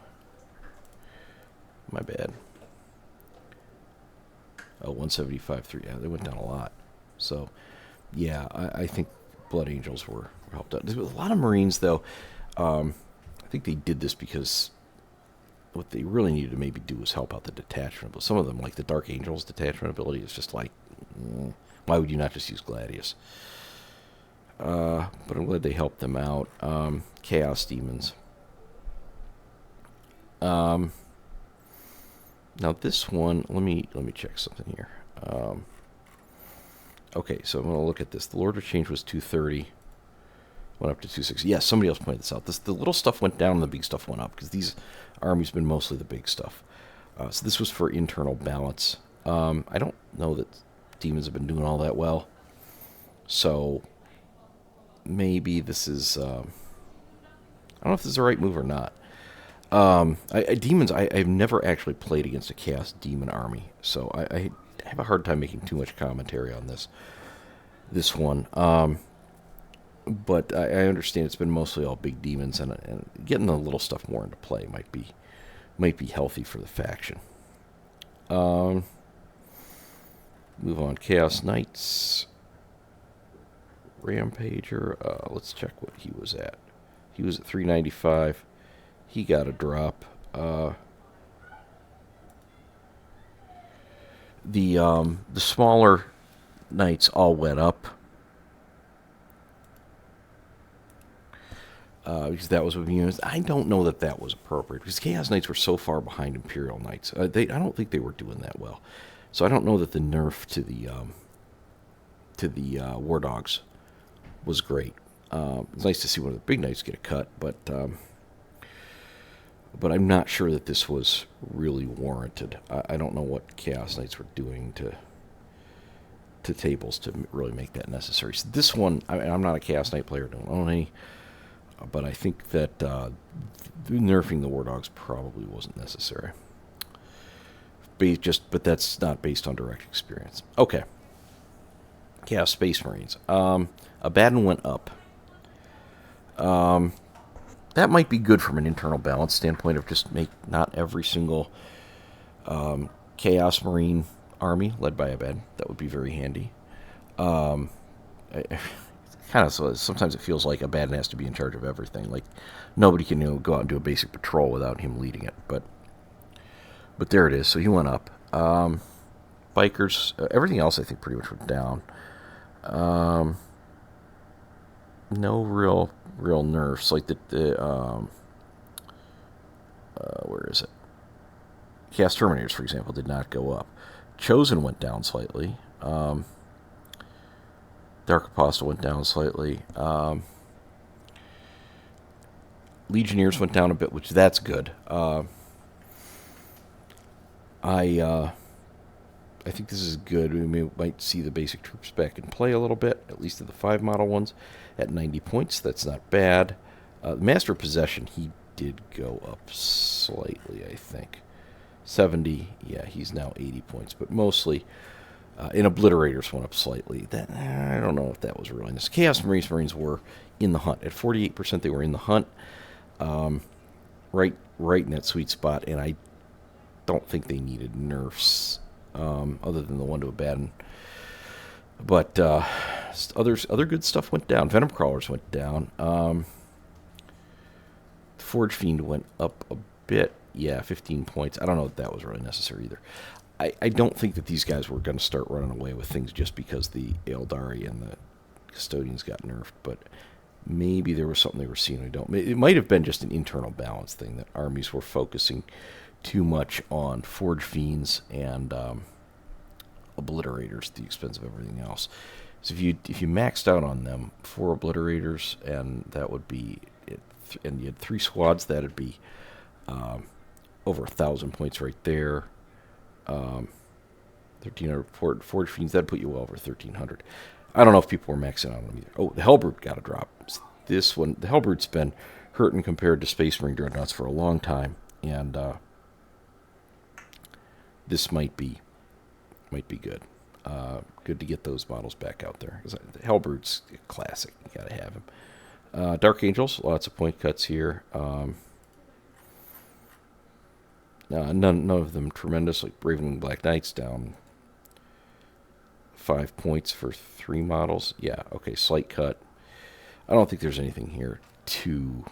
My bad. 175, 3. Yeah, they went down a lot. So, yeah, I think Blood Angels were helped out. There's a lot of Marines, though. I think they did this because what they really needed to maybe do was help out the detachment. But some of them, like the Dark Angels detachment ability, is just like, why would you not just use Gladius? But I'm glad they helped them out. Chaos Demons. Now this one, let me check something here. Okay, so I'm going to look at this. The Lord of Change was 230. Went up to 260. Yeah, somebody else pointed this out. The little stuff went down and the big stuff went up because these armies have been mostly the big stuff. So this was for internal balance. I don't know that demons have been doing all that well. So maybe this is... I don't know if this is the right move or not. Demons, I've never actually played against a Chaos Demon army. So I have a hard time making too much commentary on this one. But I understand it's been mostly all big demons, and getting the little stuff more into play might be healthy for the faction. Move on. Chaos Knights. Rampager. Let's check what he was at. He was at 395. He got a drop. The smaller knights all went up. because that was what we used. I don't know that that was appropriate because Chaos Knights were so far behind Imperial Knights. I don't think they were doing that well. So I don't know that the nerf to the War Dogs was great. It's nice to see one of the big knights get a cut, but I'm not sure that this was really warranted. I don't know what Chaos Knights were doing to tables to really make that necessary. So this one, I'm not a Chaos Knight player, don't own any, but I think that nerfing the War Dogs probably wasn't necessary. But that's not based on direct experience. Okay. Chaos Space Marines. Abaddon went up. That might be good from an internal balance standpoint of just make not every single Chaos Marine army led by Abaddon. That would be very handy. Kind of sometimes it feels like Abaddon has to be in charge of everything. Like nobody can go out and do a basic patrol without him leading it. But there it is. So he went up. Bikers, everything else I think pretty much went down. No real nerfs like where is it? Chaos Terminators, for example, did not go up. Chosen went down slightly. Dark Apostle went down slightly. Legionnaires went down a bit, which that's good. I think this is good. We might see the basic troops back in play a little bit, at least in the 5 model ones, at 90 points. That's not bad. Master of Possession, he did go up slightly, I think. 70, yeah, he's now 80 points, but mostly in Obliterators went up slightly. That I don't know if that was really nice. Chaos Marines were in the hunt. At 48%, they were in the hunt, right in that sweet spot, and I don't think they needed nerfs other than the one to Abaddon. But other good stuff went down. Venom Crawlers went down. Forge Fiend went up a bit. Yeah, 15 points. I don't know if that was really necessary either. I don't think that these guys were going to start running away with things just because the Aeldari and the Custodians got nerfed, but maybe there was something they were seeing we don't. It might have been just an internal balance thing that armies were focusing too much on Forge Fiends and Obliterators at the expense of everything else. So if you maxed out on them 4 Obliterators, and that would be it, and you had 3 squads, that'd be over 1,000 points right there. 1,300 Forge Fiends, that'd put you well over 1,300. I don't know if people were maxing out on them either. Oh, the Hellbrute got a drop. This one, the Hellbrute's been hurting compared to Space Marine Dreadnoughts for a long time, and this might be good. Good to get those models back out there. The Hellbrute's a classic. You gotta have him. Dark Angels, lots of point cuts here. None of them tremendous. Like Ravenwing Black Knights down 5 points for 3 models. Yeah, okay, slight cut. I don't think there's anything here to...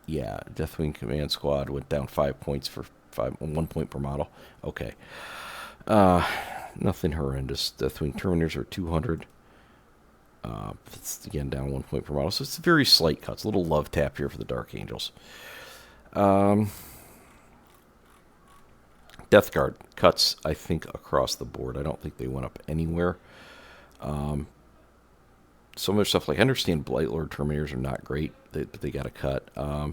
Yeah, Deathwing Command Squad went down 5 points for 1 point per model. Okay. Nothing horrendous. Deathwing Terminators are 200. It's again down 1 point per model. So it's very slight cuts. A little love tap here for the Dark Angels. Death Guard cuts, I think, across the board. I don't think they went up anywhere. Some of their stuff, like I understand Blightlord Terminators are not great, but they got a cut. I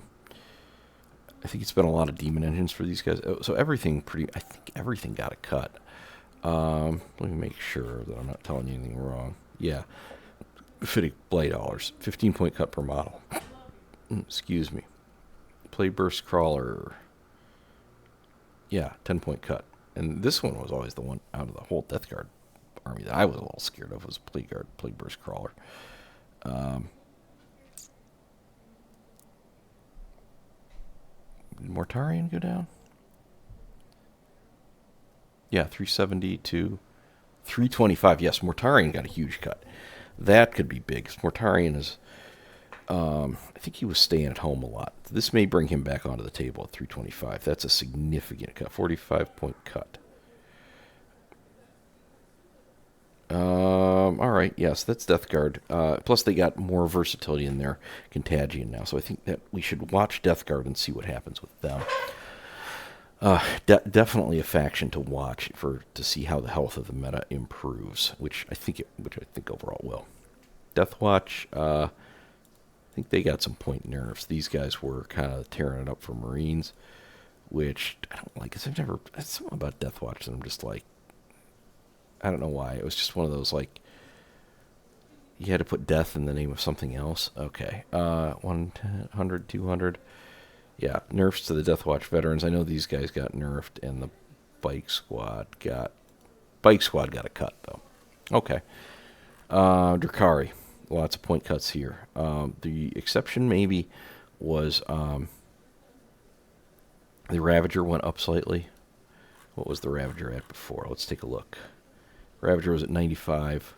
think it's been a lot of Demon Engines for these guys. So I think everything got a cut. Let me make sure that I'm not telling you anything wrong. Yeah. Fitting Blade Dollars, 15-point cut per model. Excuse me. Plague Burst Crawler. Yeah, 10-point cut. And this one was always the one out of the whole Death Guard army that I was a little scared of, was Plague Burst Crawler. Did Mortarion go down? Yeah, 370 to 325. Yes, Mortarion got a huge cut. That could be big. Mortarion is... I think he was staying at home a lot. This may bring him back onto the table at 325. That's a significant cut. 45-point cut. All right. Yes, that's Death Guard. Plus, they got more versatility in their Contagion now, so I think that we should watch Death Guard and see what happens with them. Definitely a faction to watch to see how the health of the meta improves, which I think overall will. Death Watch. I think they got some point nerfs. These guys were kind of tearing it up for Marines, which I don't like. Cause I've never. It's something about Death Watch that I'm just like. I don't know why. It was just one of those, like, you had to put death in the name of something else. Okay. 100, 200. Yeah, nerfs to the Death Watch veterans. I know these guys got nerfed, and the Bike Squad got a cut, though. Okay. Drakari. Lots of point cuts here. The exception maybe was the Ravager went up slightly. What was the Ravager at before? Let's take a look. Ravager was at 95,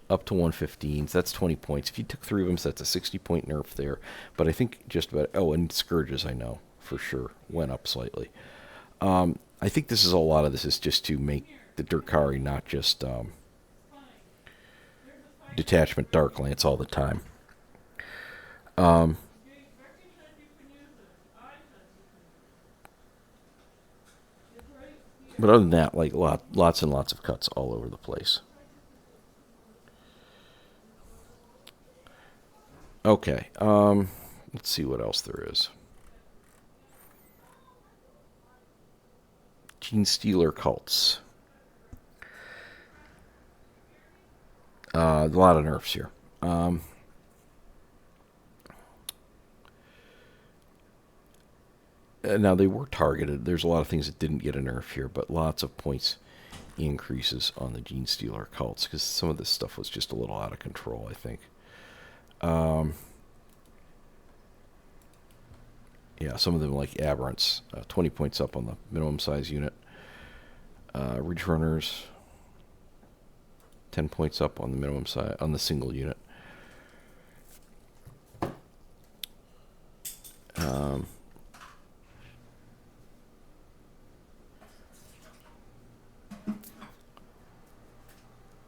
up to 115. So that's 20 points. If you took 3 of them, so that's a 60-point nerf there. But I think just about... Oh, and Scourges, I know, for sure, went up slightly. I think a lot of this is just to make the Drakari not just detachment Dark Lance all the time. But other than that, like lots and lots of cuts all over the place. Okay, let's see what else there is. Gene Stealer cults. A lot of nerfs here. Now, they were targeted. There's a lot of things that didn't get a nerf here, but lots of points increases on the Gene Stealer cults, because some of this stuff was just a little out of control, I think. Yeah, some of them, like Aberrants, 20 points up on the minimum size unit. Ridge Runners, 10 points up on the minimum size, on the single unit.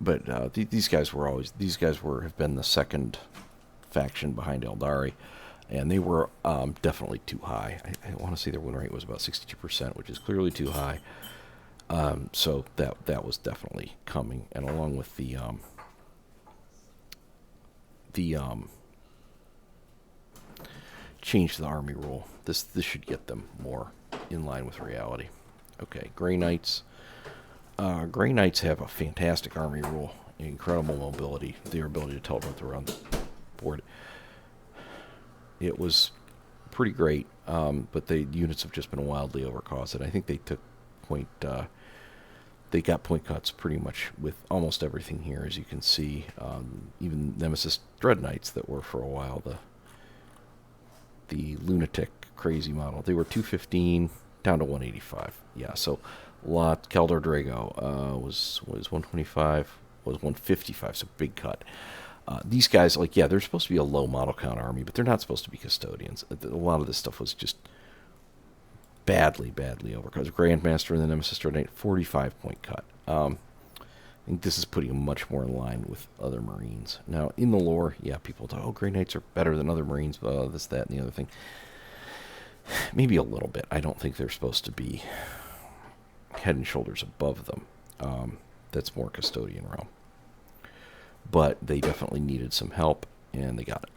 But these guys have been the second faction behind Aeldari, and they were definitely too high. I want to say their win rate was about 62%, which is clearly too high. So that was definitely coming, and along with the change to the army rule, this should get them more in line with reality. Okay, Grey Knights. Grey Knights have a fantastic army rule, incredible mobility, their ability to teleport around the board. It was pretty great, but the units have just been wildly overcosted. I think they took they got point cuts pretty much with almost everything here, as you can see. Even Nemesis Dread Knights that were for a while the lunatic crazy model, they were 215 down to 185. Yeah, so Kaldor Drago was 125, was 155, so big cut. These guys, they're supposed to be a low model count army, but they're not supposed to be custodians. A lot of this stuff was just badly overcut. Grandmaster and the Nemesis Dread Knight, 45-point cut. I think this is putting them much more in line with other Marines. Now, in the lore, yeah, people talk, Grey Knights are better than other Marines, this, that, and the other thing. Maybe a little bit. I don't think they're supposed to be head and shoulders above them. That's more custodian realm. But they definitely needed some help, and they got it.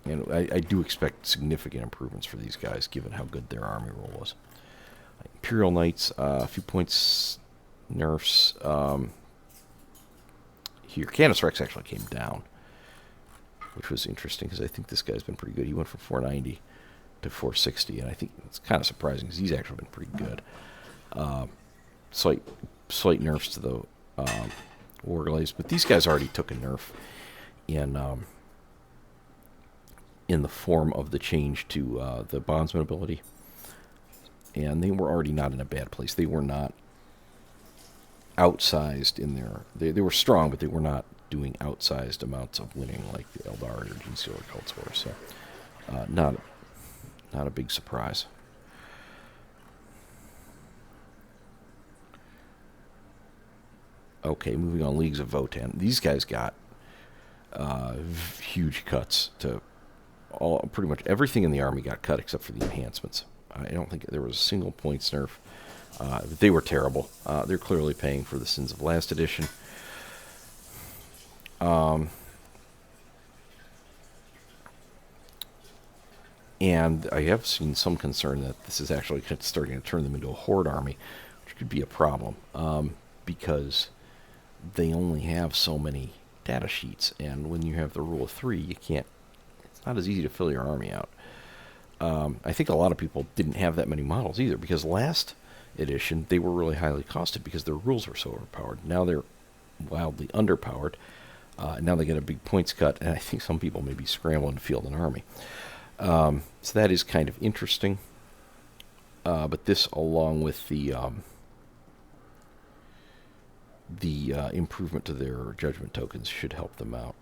And I do expect significant improvements for these guys, given how good their army roll was. Imperial Knights, a few points nerfs. Here, Canis Rex actually came down, which was interesting, because I think this guy's been pretty good. He went from 490 to 460, and I think it's kind of surprising, because he's actually been pretty good. Slight nerfs to the Warglaze, but these guys already took a nerf in the form of the change to the Bondsman ability, and they were already not in a bad place. They were not outsized in their... They were strong, but they were not doing outsized amounts of winning like the Aeldari or Gene Stealer cults were, so not a big surprise. Okay, moving on, Leagues of Votan. These guys got huge cuts to pretty much everything in the army got cut except for the enhancements. I don't think there was a single points nerf. They were terrible. They're clearly paying for the sins of last edition. And I have seen some concern that this is actually starting to turn them into a horde army, which could be a problem because they only have so many data sheets, and when you have the rule of 3, you can't. It's not as easy to fill your army out. I think a lot of people didn't have that many models either, because last edition they were really highly costed because their rules were so overpowered. Now they're wildly underpowered. Now they get a big points cut, and I think some people may be scrambling to field an army. So that is kind of interesting. But this, along with the improvement to their judgment tokens, should help them out.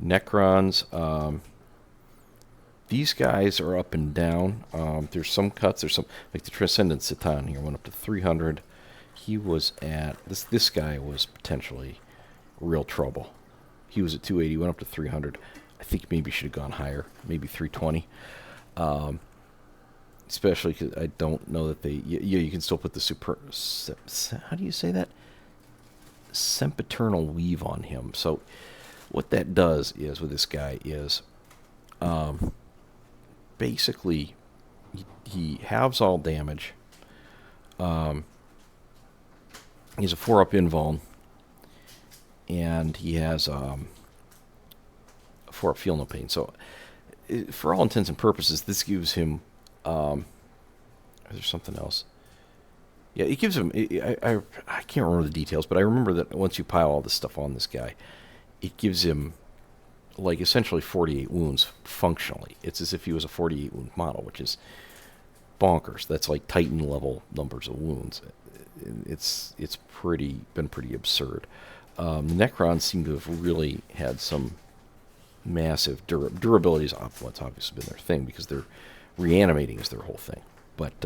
Necrons, these guys are up and down. There's some cuts. There's some, like the Transcendent Citan here went up to 300. He was at this guy was potentially real trouble. He was at 280, went up to 300. I think maybe should have gone higher, maybe 320. Especially because I don't know that they. Yeah, you can still put the how do you say that? Sempiternal weave on him. So what that does is with this guy is, basically, he halves all damage. He's a 4-up invuln, and he has 4-up feel no pain. So, for all intents and purposes, this gives him. There's something else. Yeah, it gives him. I can't remember the details, but I remember that once you pile all this stuff on this guy, it gives him like essentially 48 wounds functionally. It's as if he was a 48 wound model, which is bonkers. That's like Titan level numbers of wounds. It's been pretty absurd. The Necrons seem to have really had some massive durability. Is what's obviously been their thing because they're reanimating is their whole thing. But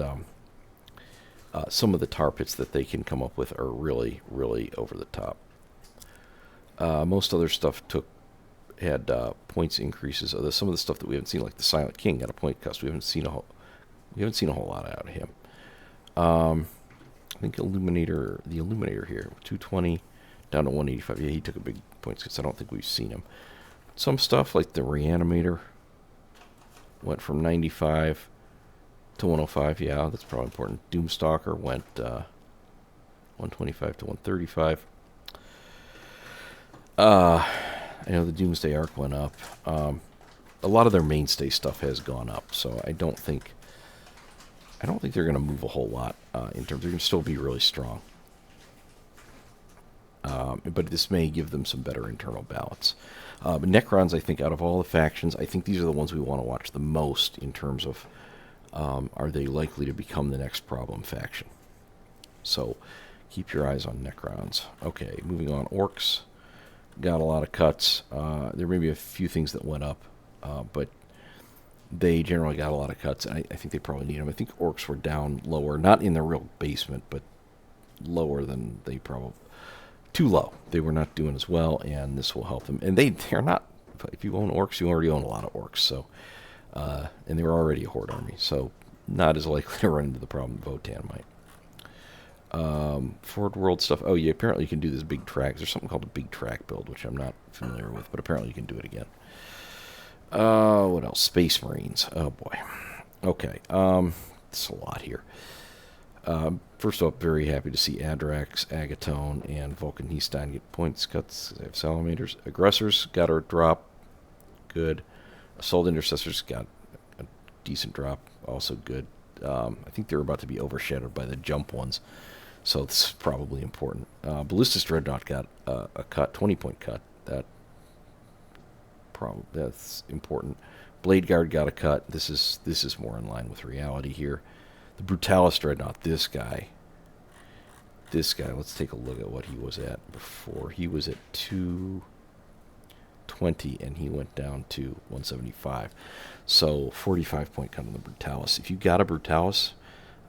some of the tar pits that they can come up with are really, really over the top. Most other stuff had points increases. Some of the stuff that we haven't seen, like the Silent King, got a point cost. We haven't seen a whole lot out of him. I think the Illuminator here, 220 down to 185. Yeah, he took a big points because I don't think we've seen him. Some stuff like the Reanimator went from 95 to 105. Yeah, that's probably important. Doomstalker went 125 to 135. I know the Doomsday Arc went up. A lot of their mainstay stuff has gone up, so I don't think they're going to move a whole lot in terms. They're going to still be really strong. But this may give them some better internal balance. But Necrons, I think, out of all the factions, I think these are the ones we want to watch the most in terms of are they likely to become the next problem faction. So keep your eyes on Necrons. Okay, moving on. Orcs got a lot of cuts. There may be a few things that went up, but they generally got a lot of cuts, and I think they probably need them. I think Orcs were down lower, not in the real basement, but lower than they probably... Too low. They were not doing as well, and this will help them. And they're not... If you own Orcs, you already own a lot of Orcs, so... and they were already a Horde army, so not as likely to run into the problem Votan might. Forward world stuff. Oh, yeah, apparently you can do this big track. There's something called a big track build, which I'm not familiar with, but apparently you can do it again. What else? Space Marines. Oh, boy. Okay. It's a lot here. First off, very happy to see Adrax, Agatone, and Vulcan Hestein get points cuts. They have Salamanders. Aggressors got a drop. Good. Assault Intercessors got a decent drop. Also good. I think they're about to be overshadowed by the jump ones, so this is probably important. Ballistus Dreadnought got a cut, 20-point cut. That's important. Blade Guard got a cut. This is more in line with reality here. The Brutalis Dreadnought, this guy, let's take a look at what he was at before. He was at 220, and he went down to 175. So 45-point cut on the Brutalis. If you got a Brutalis,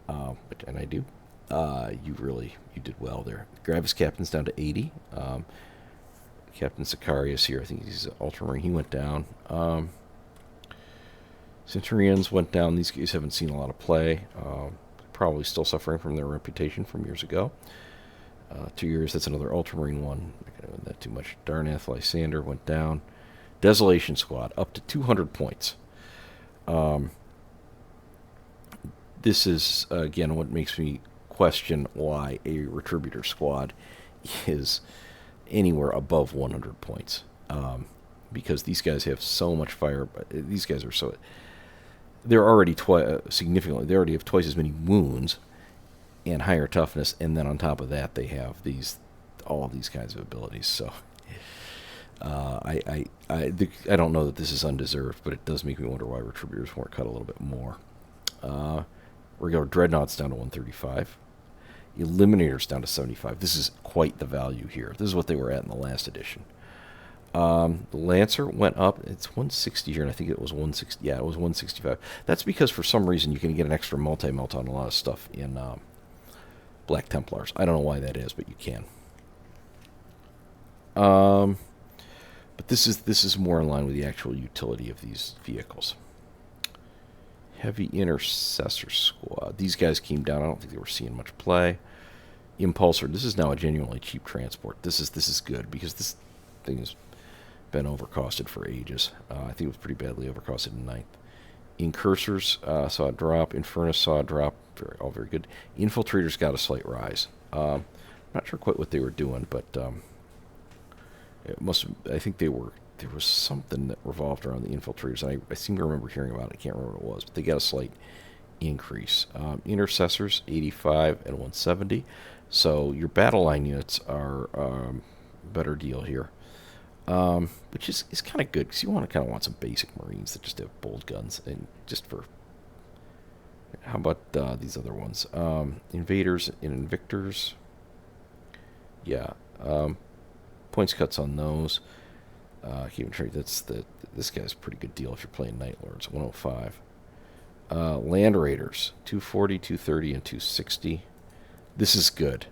and I do, You did well there. Gravis Captain's down to 80. Captain Sicarius here, I think he's an Ultramarine. He went down. Centurions went down. These guys haven't seen a lot of play. Probably still suffering from their reputation from years ago. 2 years, that's another Ultramarine one. Not going to win that too much. Darnath Lysander went down. Desolation Squad, up to 200 points. This is, again, what makes me question why a Retributor squad is anywhere above 100 points. Because these guys have so much fire. These guys are so... They're already significantly... They already have twice as many wounds and higher toughness, and then on top of that, they have all these kinds of abilities. So... I don't know that this is undeserved, but it does make me wonder why Retributors weren't cut a little bit more. Regular Dreadnoughts down to 135. Eliminators down to 75. This is quite the value here. This is what they were at in the last edition. The Lancer went up. It's 160 here, and I think it was 160. Yeah, it was 165. That's because for some reason you can get an extra multi-melt on a lot of stuff in Black Templars. I don't know why that is, but you can. But this is more in line with the actual utility of these vehicles. Heavy Intercessor Squad. These guys came down. I don't think they were seeing much play. Impulsor. This is now a genuinely cheap transport. This is good because this thing has been overcosted for ages. I think it was pretty badly overcosted in 9th. Incursors saw a drop. Infernus saw a drop. All very good. Infiltrators got a slight rise. Not sure quite what they were doing, but it must. I think there was something that revolved around the infiltrators. And I seem to remember hearing about it. I can't remember what it was, but they got a slight increase. Intercessors 85 and 170. So your battle line units are better deal here, which is kind of good because you kind of want some basic Marines that just have bolt guns and just for. How about these other ones? Invaders and Invictors. Yeah. Points cuts on those. Keep track. This guy's a pretty good deal if you're playing Night Lords. 105. Land Raiders 240, 230, and 260. This is good.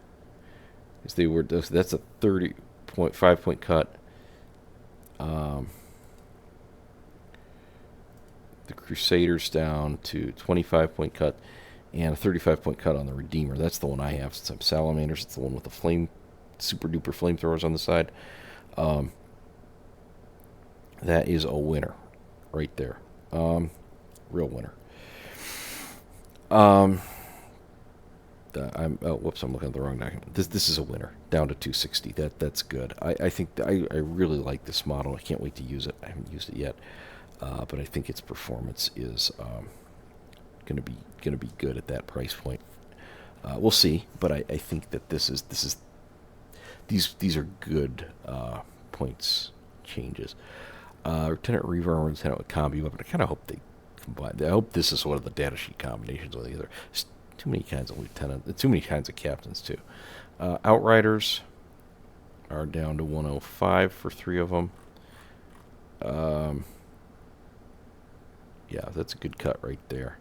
That's a 30.5 point cut. The Crusaders down to 25 point cut and a 35 point cut on the Redeemer. That's the one I have since I'm Salamanders. It's the one with the super duper flamethrowers on the side. That is a winner right there. Real winner. I'm looking at the wrong document. This is a winner. Down to 260. That's good. I think I really like this model. I can't wait to use it. I haven't used it yet. But I think its performance is going to be good at that price point. We'll see, but I think that these are good points changes. Lieutenant Reaver and Lieutenant with combi weapon. I kind of hope they combine. I hope this is one of the data sheet combinations with either. There's too many kinds of lieutenant. Too many kinds of captains too. Outriders are down to 105 for 3 of them. Yeah, that's a good cut right there.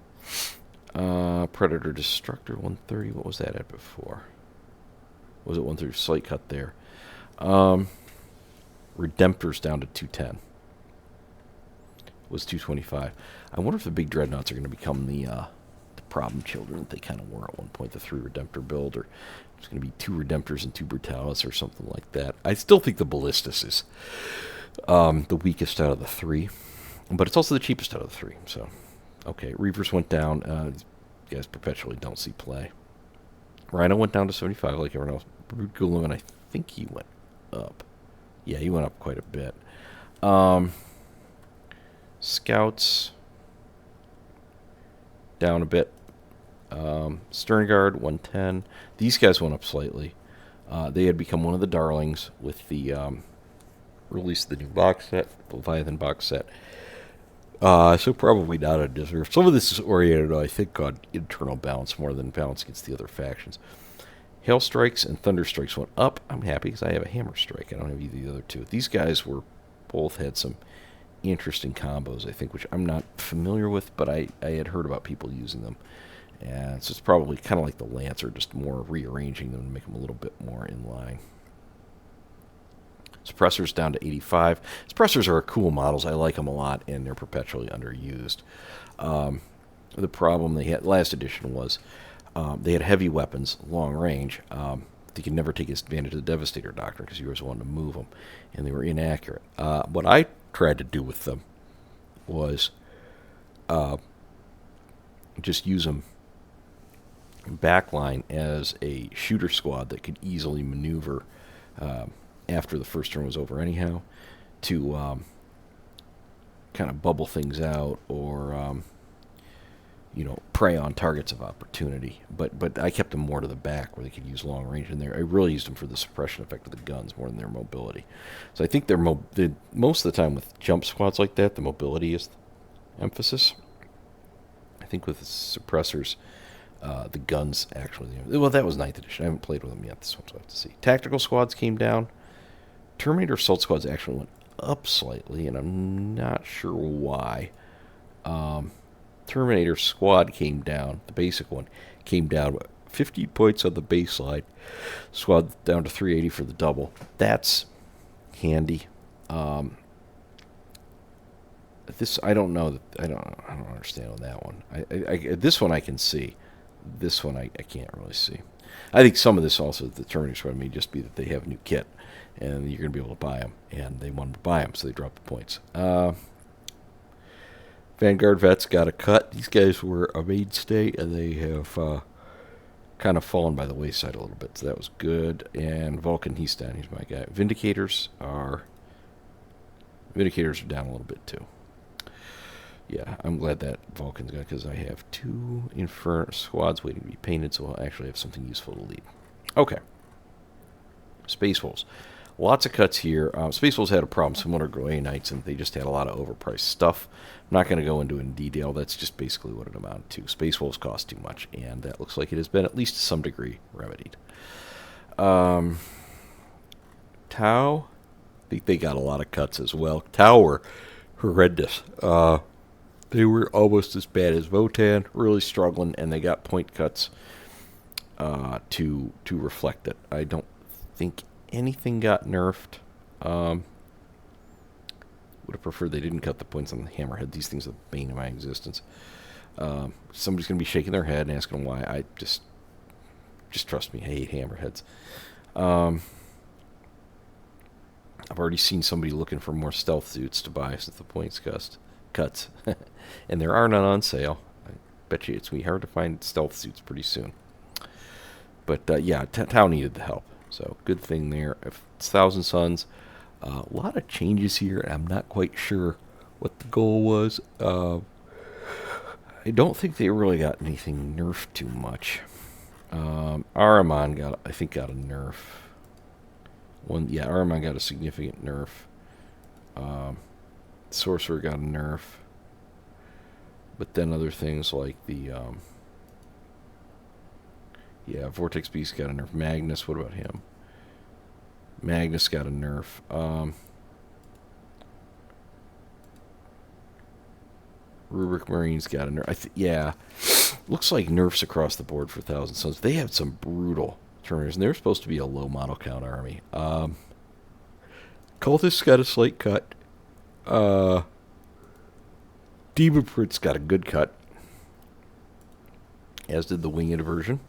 Predator Destructor 130. What was that at before? Was it 130? Slight cut there. Redemptors down to 210. Was 225. I wonder if the big dreadnoughts are going to become the problem children that they kind of were at one point. The 3 Redemptor build, or it's going to be 2 Redemptors and 2 Brutalis or something like that. I still think the Ballistus is the weakest out of the 3. But it's also the cheapest out of the 3. So, okay, Reavers went down. These guys perpetually don't see play. Rhino went down to 75 like everyone else. Brood Golem, I think he went up. Yeah, he went up quite a bit. Scouts down a bit. Stern Guard 110. These guys went up slightly. They had become one of the darlings with the release of the new box set, Leviathan box set. So probably not undeserved. Some of this is oriented, I think, on internal balance more than balance against the other factions. Hail Strikes and Thunder Strikes went up. I'm happy because I have a Hammer Strike. I don't have either of the other two. These guys both had some interesting combos, I think, which I'm not familiar with, but I had heard about people using them. And so it's probably kind of like the Lancer, just more rearranging them to make them a little bit more in line. Suppressors down to 85. Suppressors are cool models. I like them a lot, and they're perpetually underused. The problem they had last edition was they had heavy weapons, long range. They could never take advantage of the Devastator Doctrine because you always wanted to move them, and they were inaccurate. What I tried to do with them was just use them backline as a shooter squad that could easily maneuver after the first turn was over anyhow to kind of bubble things out or prey on targets of opportunity. But I kept them more to the back where they could use long range in there. I really used them for the suppression effect of the guns more than their mobility. So I think most of the time with jump squads like that, the mobility is the emphasis. I think with the suppressors, the guns actually... Well, that was 9th edition. I haven't played with them yet. This one, so I have to see. Tactical squads came down. Terminator Assault squads actually went up slightly, and I'm not sure why. Terminator squad came down. The basic one came down 50 points on the baseline. Squad down to 380 for the double. That's handy. This I don't know. I don't understand on that one. This one I can see. This one I can't really see. I think some of this also, the Terminator squad may just be that they have a new kit, and you're going to be able to buy them, and they wanted to buy them, so they dropped the points. Vanguard vets got a cut. These guys were a mainstay, and they have kind of fallen by the wayside a little bit, so that was good. And Vulcan, he's down. He's my guy. Vindicators are down a little bit, too. Yeah, I'm glad that Vulcan's got, because I have 2 Inferno squads waiting to be painted, so I'll actually have something useful to lead. Okay. Space Wolves. Lots of cuts here. Space Wolves had a problem similar to Grey Knights, and they just had a lot of overpriced stuff. I'm not going to go into it in detail. That's just basically what it amounted to. Space Wolves cost too much, and that looks like it has been, at least to some degree, remedied. Tau, I think they got a lot of cuts as well. Tau were horrendous. They were almost as bad as Votan, really struggling, and they got point cuts to reflect it. I don't think anything got nerfed. Would have preferred they didn't cut the points on the Hammerhead. These things are the bane of my existence. Somebody's going to be shaking their head and asking why. I just trust me, I hate Hammerheads. I've already seen somebody looking for more stealth suits to buy since the points cuts. And there are none on sale. I bet you it's going to be hard to find stealth suits pretty soon. But yeah, Tau needed the help. So good thing there. If it's Thousand Suns, a lot of changes here. I'm not quite sure what the goal was. I don't think they really got anything nerfed too much. Ahriman got a nerf. Ahriman got a significant nerf. Sorcerer got a nerf. But then other things like the Vortex Beast got a nerf. Magnus, what about him? Magnus got a nerf. Rubric Marines got a nerf. Looks like nerfs across the board for Thousand Suns. They had some brutal turners, and they were supposed to be a low model count army. Cultists got a slight cut. Demon Prince got a good cut, as did the Winged version.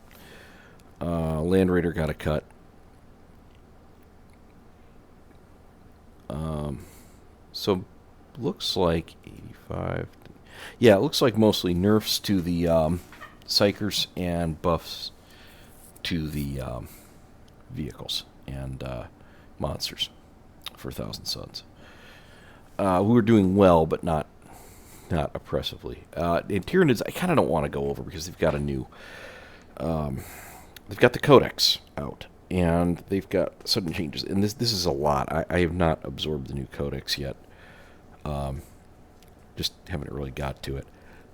Land Raider got a cut. So looks like 85. Yeah, it looks like mostly nerfs to the Psychers and buffs to the vehicles and monsters for Thousand Suns. Who are doing well, but not oppressively. And Tyranids, I kind of don't want to go over because they've got a new... they've got the Codex out, and they've got sudden changes. And this is a lot. I have not absorbed the new Codex yet. Just haven't really got to it.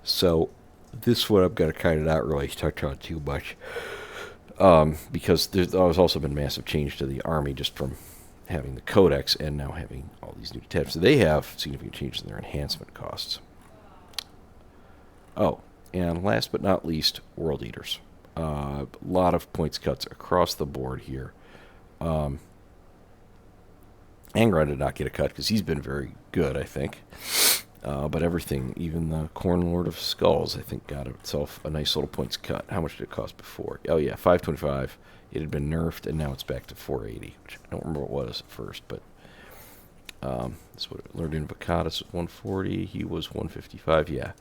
So this one I've got to kind of not really touch on too much. Because there's also been massive change to the army just from having the Codex and now having all these new tabs. So they have significant changes in their enhancement costs. Oh, And last but not least, World Eaters. A lot of points cuts across the board here. Angron did not get a cut because he's been very good, I think. But everything, even the Corn Lord of Skulls, I think got itself a nice little points cut. How much did it cost before? Oh yeah, 525. It had been nerfed, and now it's back to 480, which I don't remember what it was at first, but that's what it learned in Vacatus was 140. He was 155. Yeah.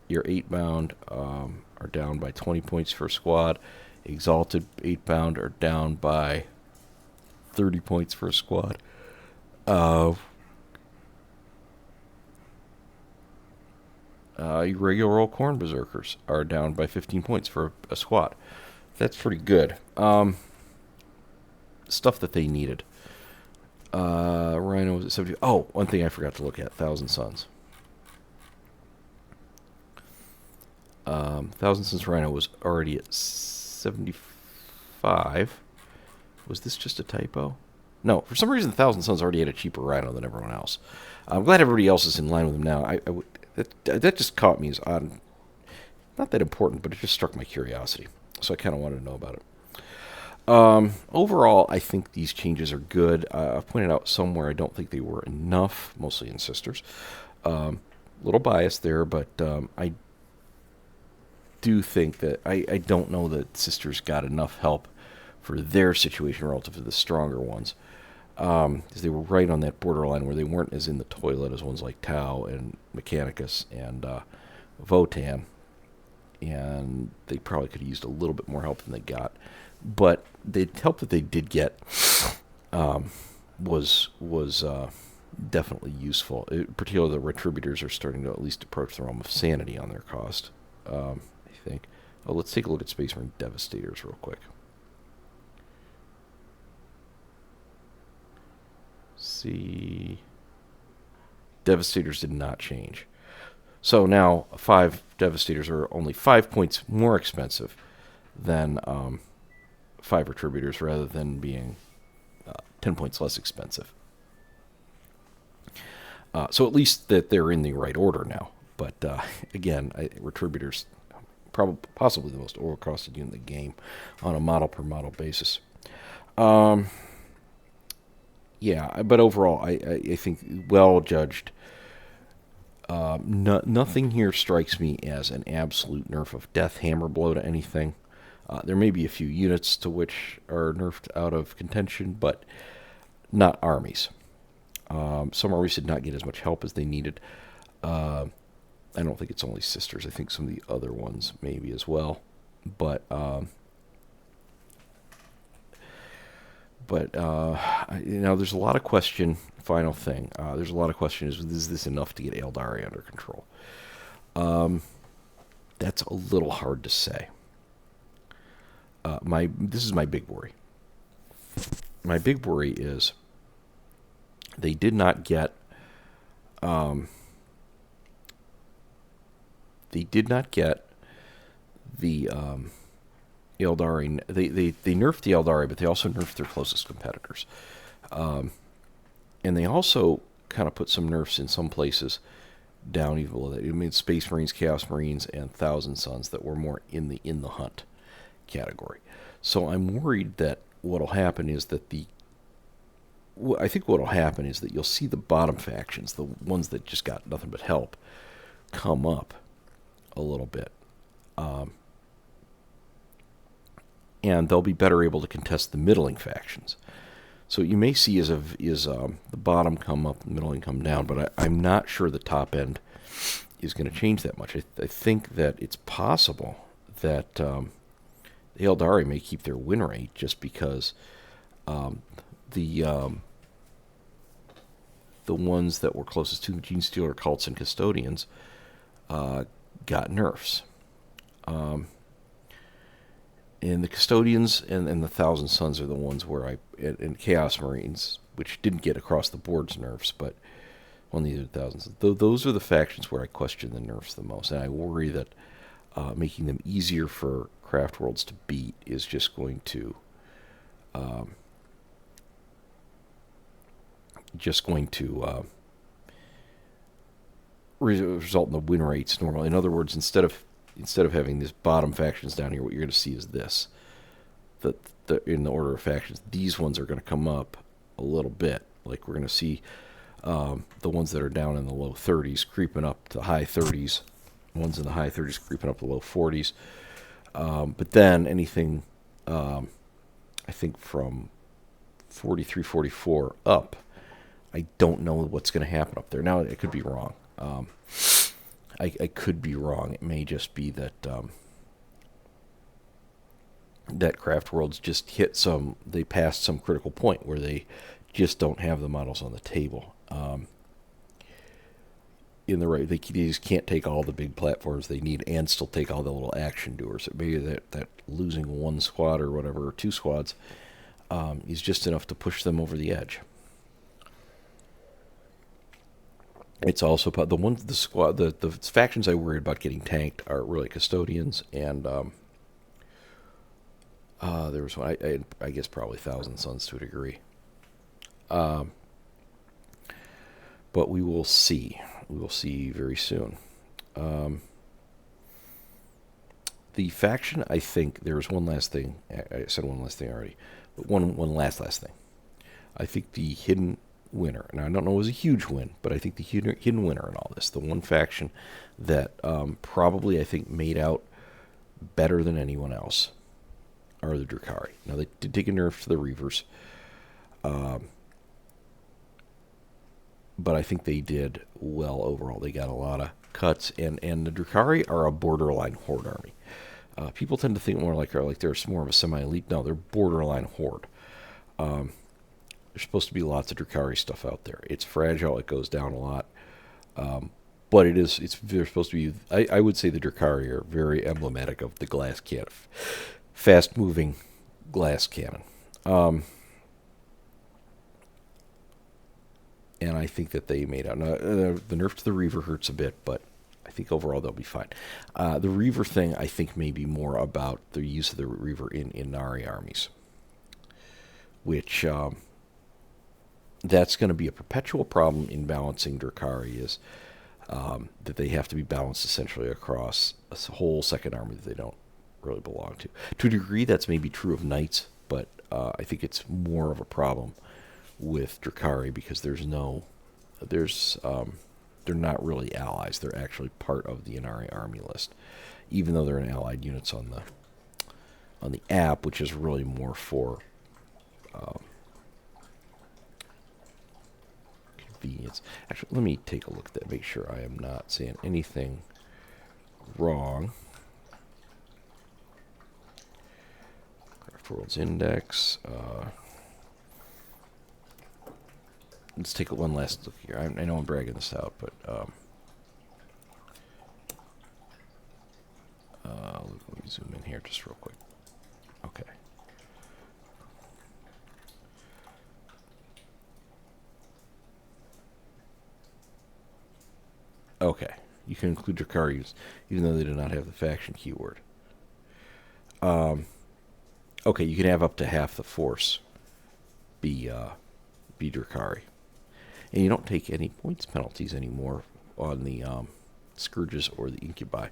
Your 8-bound are down by 20 points per squad. Exalted 8-bound are down by 30 points per squad. Your regular old Corn Berserkers are down by 15 points for a squad. That's pretty good. Stuff that they needed. Rhino was at 70. Oh, one thing I forgot to look at: Thousand Suns. Thousand Suns Rhino was already at 75. Was this just a typo? No, for some reason, Thousand Suns already had a cheaper Rhino than everyone else. I'm glad everybody else is in line with him now. That just caught me as odd. Not that important, but it just struck my curiosity. So I kind of wanted to know about it. Overall, I think these changes are good. I've pointed out somewhere I don't think they were enough, mostly in Sisters. Little biased there, but I do think that I don't know that Sisters got enough help for their situation relative to the stronger ones. Because they were right on that borderline where they weren't as in the toilet as ones like Tau and Mechanicus and Votan. And they probably could have used a little bit more help than they got. But the help that they did get was definitely useful. Particularly the Retributors are starting to at least approach the realm of sanity on their cost, I think. Oh, let's take a look at Space Marine Devastators real quick. See, Devastators did not change. So now 5 Devastators are only 5 points more expensive than 5 Retributors, rather than being 10 points less expensive. So at least that they're in the right order now. But again, Retributors possibly the most overcosted unit in the game on a model per model basis. Yeah, but overall, I think well judged. Nothing here strikes me as an absolute nerf of death hammer blow to anything. There may be a few units to which are nerfed out of contention, but not armies. Some armies did not get as much help as they needed. I don't think it's only Sisters. I think some of the other ones maybe as well. But there's a lot of question. Final thing, there's a lot of question: is this enough to get Aeldari under control? That's a little hard to say. This is my big worry. My big worry is they did not get. They did not get the Aeldari. They nerfed the Aeldari, but they also nerfed their closest competitors. And they also kind of put some nerfs in some places down even below that. I mean, Space Marines, Chaos Marines, and Thousand Suns that were more in the hunt category. So I'm worried that what'll happen is that I think what'll happen is that you'll see the bottom factions, the ones that just got nothing but help, come up a little bit. And they'll be better able to contest the middling factions. So you may see the bottom come up, the middling come down, but I'm not sure the top end is going to change that much. I think that it's possible that the Aeldari may keep their win rate just because the ones that were closest to the Gene Stealer cults and custodians got nerfs. And the Custodians and the Thousand Suns are the ones where and Chaos Marines, which didn't get across the board's nerfs, but on the other Thousands. Those are the factions where I question the nerfs the most, and I worry that making them easier for Craft Worlds to beat is just going to result in the win rates normally. In other words, instead of having these bottom factions down here, what you're going to see is this. In the order of factions, these ones are going to come up a little bit. Like we're going to see the ones that are down in the low 30s creeping up to high 30s. Ones in the high 30s creeping up to low 40s. But then anything, I think from 43, 44 up, I don't know what's going to happen up there. Now, I could be wrong. I could be wrong. It may just be that that Craft Worlds just they passed some critical point where they just don't have the models on the table. They just can't take all the big platforms they need and still take all the little action doers. Maybe that losing one squad or whatever, or two squads, is just enough to push them over the edge. It's also about the factions I worry about getting tanked are really Custodians and there was one, I guess probably Thousand Sons to a degree. But we will see. We will see very soon. The faction, I think, there's one last thing. I said one last thing already. But one last thing. I think the hidden winner, and I don't know it was a huge win, but I think the hidden winner in all this, the one faction that probably I think made out better than anyone else, are the Drukhari. Now, they did take a nerf to the Reavers. But I think they did well overall. They got a lot of cuts, and the Drukhari are a borderline horde army. People tend to think more like they're more of a semi-elite. No, they're borderline horde. There's supposed to be lots of Drukhari stuff out there. It's fragile. It goes down a lot. But they're supposed to be, I would say the Drukhari are very emblematic of the glass cannon. Fast-moving glass cannon. And I think that they made out. Now, the nerf to the Reaver hurts a bit, but I think overall they'll be fine. The Reaver thing, I think, may be more about the use of the Reaver in Inari armies, which that's going to be a perpetual problem in balancing Drukhari, is that they have to be balanced essentially across a whole second army that they don't really belong to. To a degree, that's maybe true of Knights, but I think it's more of a problem with Drukhari because they're not really allies. They're actually part of the Inari army list, even though they're in allied units on the app, which is really more for convenience. Actually, let me take a look at that, make sure I am not saying anything wrong. Craft Worlds Index. Let's take one last look here. I know I'm bragging this out, but let me zoom in here just real quick. Okay. Okay. You can include Drukhari even though they do not have the faction keyword. Okay, you can have up to half the force be Drukhari. And you don't take any points penalties anymore on the Scourges or the Incubi.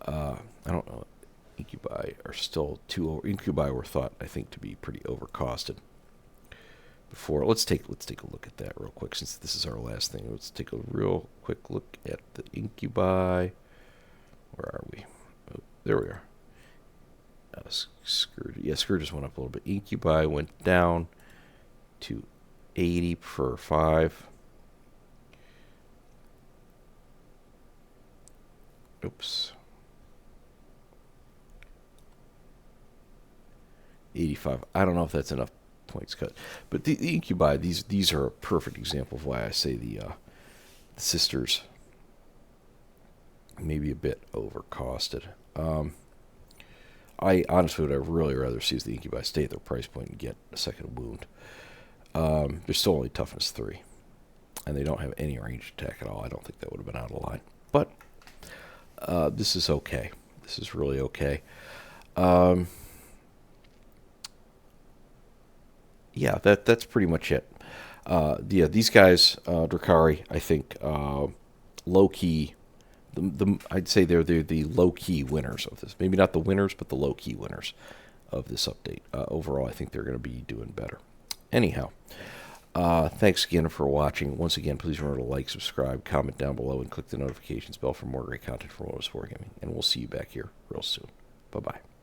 I don't know. Incubi are still Incubi were thought, I think, to be pretty overcosted. Before, let's take a look at that real quick, since this is our last thing. Let's take a real quick look at the Incubi. Where are we? Oh, there we are. Scourges went up a little bit. Incubi went down to 80 per 5. Oops. 85. I don't know if that's enough points cut. But the Incubi, these are a perfect example of why I say the Sisters may be a bit overcosted. I honestly would have really rather see is the Incubi stay at their price point and get a second wound. They're still only toughness 3. And they don't have any ranged attack at all. I don't think that would have been out of line. But this is okay. This is really okay. Yeah, that's pretty much it. These guys, Drukhari, I think, low key. I'd say they're the low key winners of this. Maybe not the winners, but the low key winners of this update. Overall, I think they're going to be doing better. Anyhow, thanks again for watching. Once again, please remember to like, subscribe, comment down below, and click the notifications bell for more great content from Lotus Wargaming. And we'll see you back here real soon. Bye-bye.